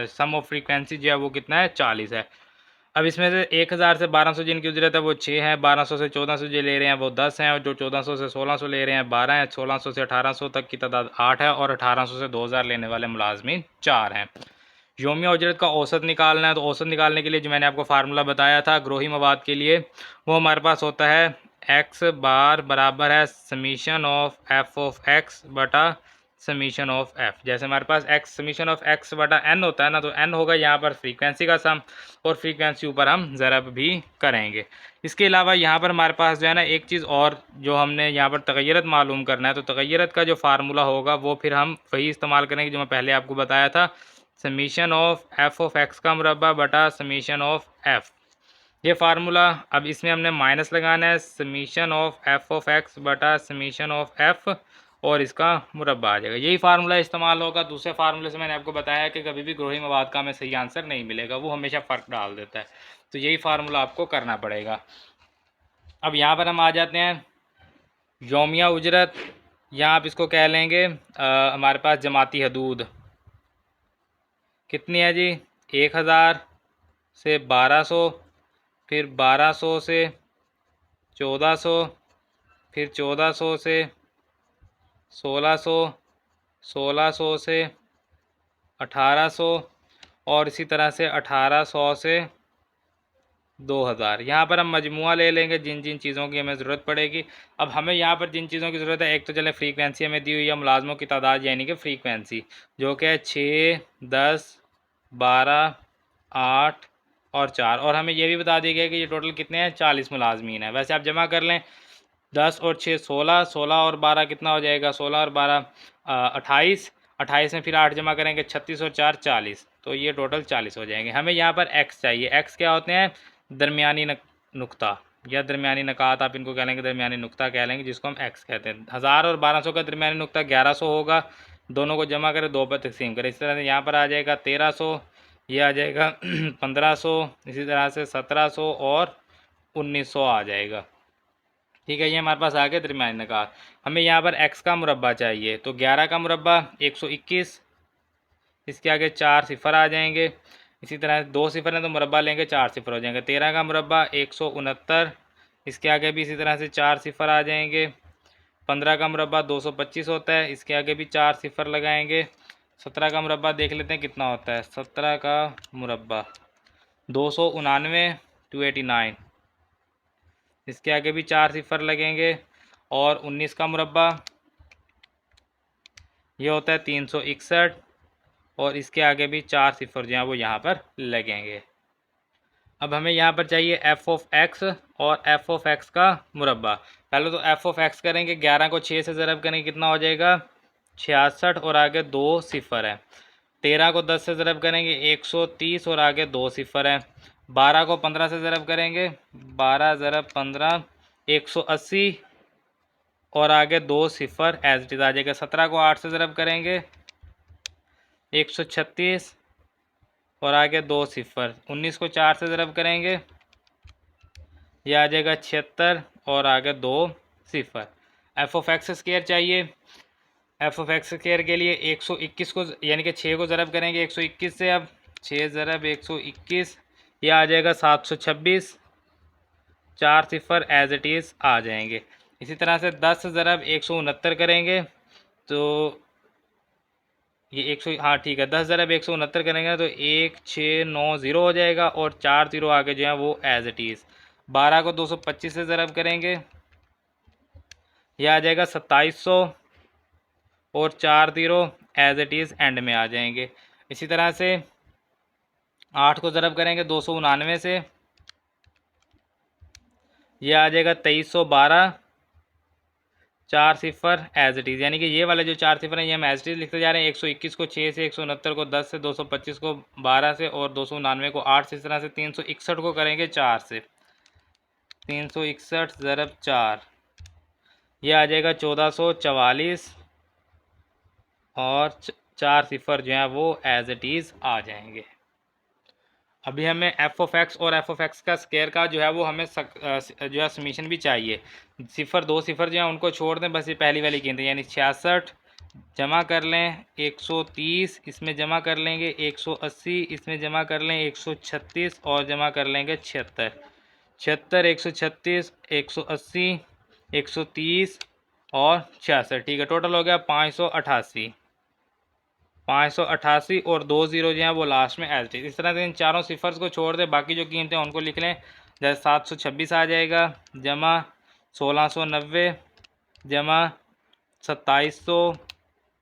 सम ऑफ फ्रीक्वेंसी जो है वो कितना है? 40 है। अब इसमें से 1000 से 1200 जिनकी उजरत है वो 6 है, 1200 से 1400 जो ले रहे हैं वो 10 हैं, और जो 1400 से 1600 ले रहे हैं 12 हैं, 1600 से 1800 तक की तादाद 8 है, और 1800 से 2000 लेने वाले मुलाजमीन 4 हैं। योमिया उजरत का औसत निकालना है, तो औसत निकालने के लिए जो मैंने आपको फार्मूला बताया था ग्रोही मवाद के लिए, वो हमारे पास होता है एक्स बार बराबर है summation of F of x बटा समीशन ऑफ एफ। जैसे हमारे पास एक्स समीशन ऑफ एक्स बटा एन होता है ना, तो एन होगा यहाँ पर फ्रीक्वेंसी का सम, और फ्रीक्वेंसी ऊपर हम ज़रब भी करेंगे। इसके अलावा यहाँ पर हमारे पास जो है ना एक चीज़ और जो हमने यहाँ पर तगय्यरत मालूम करना है, तो तगय्यरत का जो फार्मूला होगा वो फिर हम वही इस्तेमाल करेंगे जो मैं पहले आपको बताया था, summation of F of x का मुरब्बा बटा समीशन ऑफ एफ। ये फार्मूला, अब इसमें हमने माइनस लगाना है, summation of F of x बटा समीशन ऑफ एफ, और इसका मुरब्बा आ जाएगा। यही फार्मूला इस्तेमाल होगा। दूसरे फार्मूले से मैंने आपको बताया कि कभी भी ग्रोही मवाद का हमें सही आंसर नहीं मिलेगा, वो हमेशा फ़र्क डाल देता है। तो यही फार्मूला आपको करना पड़ेगा। अब यहाँ पर हम आ जाते हैं यौमिया उजरत, या आप इसको कह लेंगे हमारे पास जमाती हदूद कितनी है जी, 1000 से 1200, फिर 1200 से 1400, फिर 1400 से 1600, 1600 से 1800, और इसी तरह से 1800 से 2000। यहाँ पर हम मजमुआ ले लेंगे जिन जिन चीज़ों की हमें ज़रूरत पड़ेगी। अब हमें यहाँ पर जिन चीज़ों की ज़रूरत है, एक तो चले फ्रीक्वेंसी हमें दी हुई है, मुलाजमों की तादाद यानी कि फ्रीक्वेंसी, जो कि है 6, 10, 12, 8 और 4। और हमें ये भी बता दिया गया कि ये टोटल कितने हैं, 40 मुलाजमीन है। वैसे आप जमा कर लें, 10 और 6 16, 16 और 12 कितना हो जाएगा, 16 और 12 28, 28 में फिर 8 जमा करेंगे, 36 और 4 40, तो ये टोटल 40 हो जाएंगे। हमें यहाँ पर एक्स चाहिए। एक्स क्या होते हैं, दरमियानी नुक्ता या दरमियानी नकात, आप इनको कह लेंगे, दरमियानी नुक्ता कह लेंगे, जिसको हम एक्स कहते हैं। 1000 और 1200 का दरमियानी नुक्ता 1100 होगा। दोनों को जमा करें, 2 पर तकसीम करें। इस तरह से यहाँ पर आ जाएगा 1300, ये आ जाएगा 1500, इसी तरह से 1700 और 1900 आ जाएगा। ठीक है, ये हमारे पास आ गया दरमियानी नकात। हमें यहाँ पर एक्स का मुरब्बा चाहिए, तो 11 का मुरब्बा 121, इसके आगे 4 सिफर आ जाएंगे। इसी तरह 2 सिफर हैं तो मुरब्बा लेंगे, 4 सिफर हो जाएंगे। 13 का मुरब्बा 169, इसके आगे भी इसी तरह से 4 सिफर आ जाएंगे। 15 का मुरब्बा 225 होता है, इसके आगे भी 4 सिफर लगाएंगे। 17 का मुरब्बा देख लेते हैं कितना होता है। 17 का मुरब्बा 299, 289, इसके आगे भी 4 सिफर लगेंगे। और 19 का मुरब्बा ये होता है 361, और इसके आगे भी 4 सिफर जो हैं वो यहाँ पर लगेंगे। अब हमें यहाँ पर चाहिए एफ़ ऑफ एक्स और एफ़ ऑफ एक्स का मुरब्बा। पहले तो एफ़ ऑफ एक्स करेंगे, 11 को 6 से ज़रब करेंगे, कितना हो जाएगा 66, और आगे 2 सिफर है। 13 को 10 से ज़रब करेंगे 130, और आगे 2 सिफर है। 12 को 15 से ज़रब करेंगे, 12 ज़रब 15 180, और आगे 2 सिफर एज इट इज़ आ जाएगा। 17 को 8 से ज़रब करेंगे 136, और आगे 2 सिफर। 19 को 4 से ज़रब करेंगे, यह आ जाएगा 76, और आगे 2 सिफर। एफ ऑफ एक्स स्क्वायर चाहिए। एफ ऑफ एक्स स्क्वायर के लिए 121 को यानी कि 6 को ज़रब करेंगे 121 से। अब 6 ज़रब 121, यह आ जाएगा 726, 4 सिफर एज इट इज़ आ जाएंगे। इसी तरह से 10 ज़रब 169 करेंगे तो ये 100, हाँ ठीक है, 10 ज़रब 169 करेंगे तो 1690 हो जाएगा, और 4 0 आगे जो है वो एज इट इज़। 12 को 225 से ज़रब करेंगे, यह आ जाएगा 2700, और 4 0 एज इट इज़ एंड में आ जाएंगे। इसी तरह से 8 को ज़रब करेंगे 299 से, यह आ जाएगा 2312, 4 सिफर एज इट इज़, यानी कि ये वाले जो 4 सिफर हैं ये हम एज इट इज़ लिखते जा रहे हैं। 121 को 6 से, 169 को 10 से, 225 को 12 से, और 299 को 8 से। इस तरह से 361 को करेंगे 4 से, 361 ज़रब 4, यह आ जाएगा 1444, और 4 सिफर जो हैं वो एज इट इज़ आ जाएंगे। अभी हमें एफ़ ऑफ एक्स और एफ़ ऑफ एक्स का स्क्वायर का जो है वो हमें जो है समीशन भी चाहिए। सिफर 2 सिफर जो है उनको छोड़ दें, बस ये पहली वाली गिनती यानी 66 जमा कर लें, 130 इसमें जमा कर लेंगे, 180 इसमें जमा कर लें, 136 और जमा कर लेंगे 76, 76 136 180 130 और 66। ठीक है, टोटल हो गया 588, 588 और 2 ज़ीरो जो हैं वो लास्ट में एज इट। इस तरह से इन चारों सिफर्स को छोड़ दें, बाकी जो कीमतें हैं उनको लिख लें। जैसे 726 आ जाएगा, जमा 1690, जमा 2700,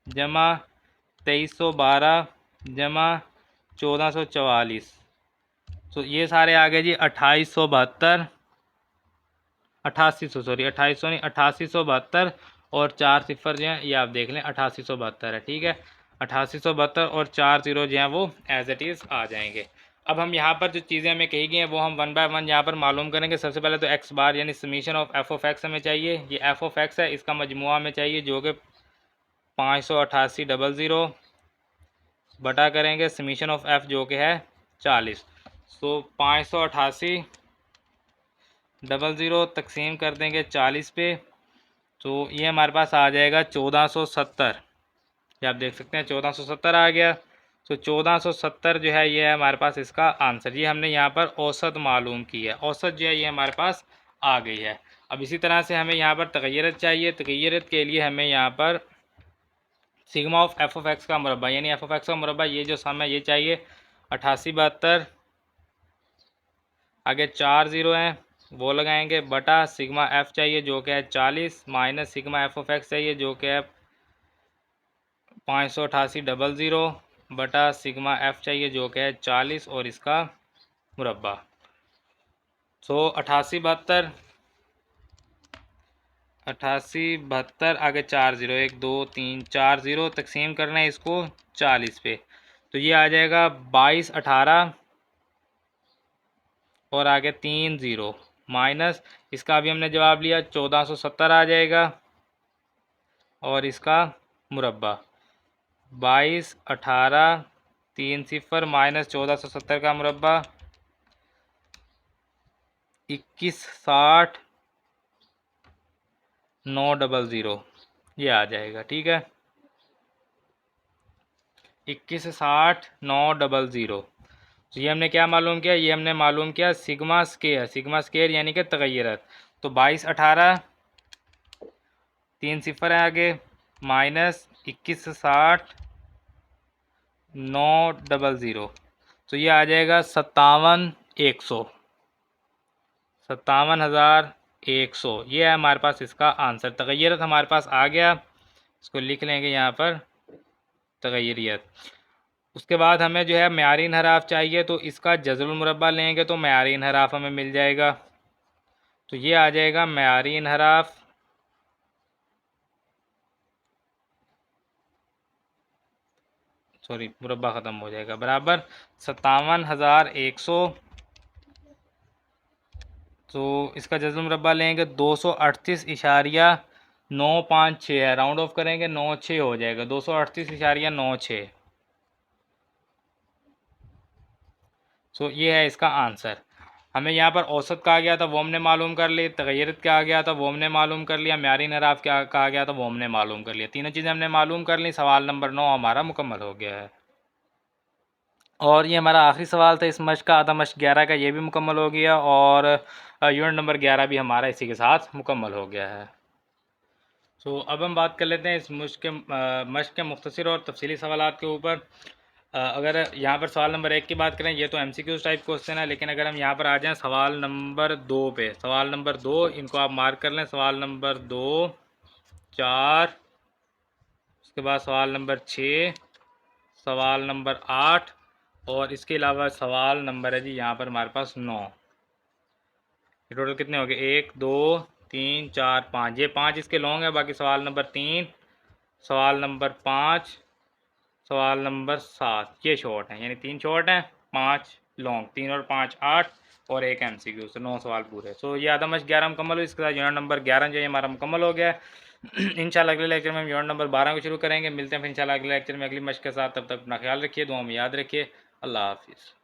जमा 2312, जमा 1444। तो ये सारे आ गए जी 2872, 8800 सॉरी 2800 नहीं 8872, और 4 सिफर जो हैं ये आप देख लें 8872 है। ठीक है, 8872 और 4 ज़ीरो जो हैं वो एज इट इज़ आ जाएंगे। अब हम यहाँ पर जो चीज़ें हमें कही गई हैं वो हम 1 बाय 1 यहाँ पर मालूम करेंगे। सबसे पहले तो एक्स बार यानी summation of F of x हमें चाहिए। ये एफ ऑफ एक्स है, इसका मजमुआ हमें चाहिए जो कि 588,000 बटा करेंगे समीशन ऑफ एफ जो कि है 40। तो 588,000 तकसीम कर देंगे 40 पे, तो ये हमारे पास आ जाएगा 1470। ये आप देख सकते हैं 1470 आ गया। तो 1470 जो है ये है हमारे पास इसका आंसर। ये हमने यहाँ पर औसत मालूम की है, औसत जो है ये हमारे पास आ गई है। अब इसी तरह से हमें यहाँ पर तगय्यरत चाहिए। तगय्यरत के लिए हमें यहाँ पर sigma of F of x का मुरब्बा, यानी एफ ऑफ एक्स का मुरब्बा, ये जो सम है ये चाहिए 8872, आगे 4 ज़ीरो हैं वो लगाएंगे, बटा सिग्मा एफ चाहिए जो कि है 40 minus sigma F of x चाहिए जो कि है 588,000 बटा सिग्मा एफ चाहिए जो कि है 40 और इसका मुरब्बा। तो 8872 आगे 4 ज़ीरो, 1 2 3 4 ज़ीरो, तकसीम करना है इसको 40 पे, तो ये आ जाएगा 2218 और आगे 3 ज़ीरो माइनस इसका अभी हमने जवाब लिया 1470 आ जाएगा और इसका मुरब्बा 2218 3 सिफर माइनस 1470 का मुरब्बा 2160 900 ये आ जाएगा। ठीक है, 2160 900। तो ये हमने क्या मालूम किया, ये हमने मालूम किया सिग्मा स्केयर, सिग्मा स्केयर यानी कि तगय्यरत। तो 2218 3 सिफर है आगे माइनस 2160 900, तो ये आ जाएगा 57,100, 57,100। ये है हमारे पास इसका आंसर। तगय्यरत हमारे पास आ गया, इसको लिख लेंगे यहाँ पर तगय्यरियत। उसके बाद हमें जो है मेयारी इन्हराफ चाहिए, तो इसका जज़रुल मुरब्बा लेंगे तो मेयारी इन्हराफ हमें मिल जाएगा। तो ये आ जाएगा मेयारी इन्हराफ मुरब्बा ख़त्म हो जाएगा बराबर 57,100। तो इसका जज़रुल मुरब्बा लेंगे 238.956 है, राउंड ऑफ करेंगे 96 हो जाएगा, 238.96। सो ये है इसका आंसर। हमें यहाँ पर औसत कहा गया था वो हमने मालूम कर ली, तगय्यरत कहा गया था वो हमने मालूम कर लिया, मेयारी इन्हराफ क्या कहा गया था वो हमने मालूम कर लिया। तीनों चीज़ें हमने मालूम कर ली। सवाल नंबर 9 हमारा मुकम्मल हो गया है। और ये हमारा आखिरी सवाल था इस मश्क का, आधा मश्क 11 का, ये भी मुकम्मल हो गया और यूनिट नंबर 11 भी हमारा इसी के साथ मुकम्मल हो गया है। तो अब हम बात कर लेते हैं इस मश्क के मुख्तसर और तफसीली सवालात के ऊपर। अगर यहाँ पर सवाल नंबर 1 की बात करें, ये तो MCQ टाइप क्वेश्चन है, लेकिन अगर हम यहाँ पर आ जाएं सवाल नंबर 2 पे, सवाल नंबर 2 इनको आप मार्क कर लें, सवाल नंबर 2 4, उसके बाद सवाल नंबर 6, सवाल नंबर 8 और इसके अलावा सवाल नंबर है जी यहाँ पर हमारे पास 9। ये टोटल कितने हो गए, 1 2 3 4 5, ये 5 इसके लॉन्ग है, बाकी सवाल नंबर 3, सवाल नंबर 5, सवाल नंबर 7 ये शॉर्ट हैं, यानी 3 शॉर्ट हैं, 5 लॉन्ग, 3 और 5 8 और 1 MCQ, तो 9 सवाल पूरे। सो ये आधा मश्क 11 मुकम्मल हुई, इसके साथ यूनिट नंबर 11 जो है हमारा मुकम्मल हो गया है। इंशाल्लाह अगले लेक्चर में हम यूनिट नंबर 12 को शुरू करेंगे। मिलते हैं फिर इंशाल्लाह अगले लेक्चर में अगली मश्क के साथ। तब तक अपना ख्याल रखिए, दुआ में याद रखिए। अल्लाह हाफिज़।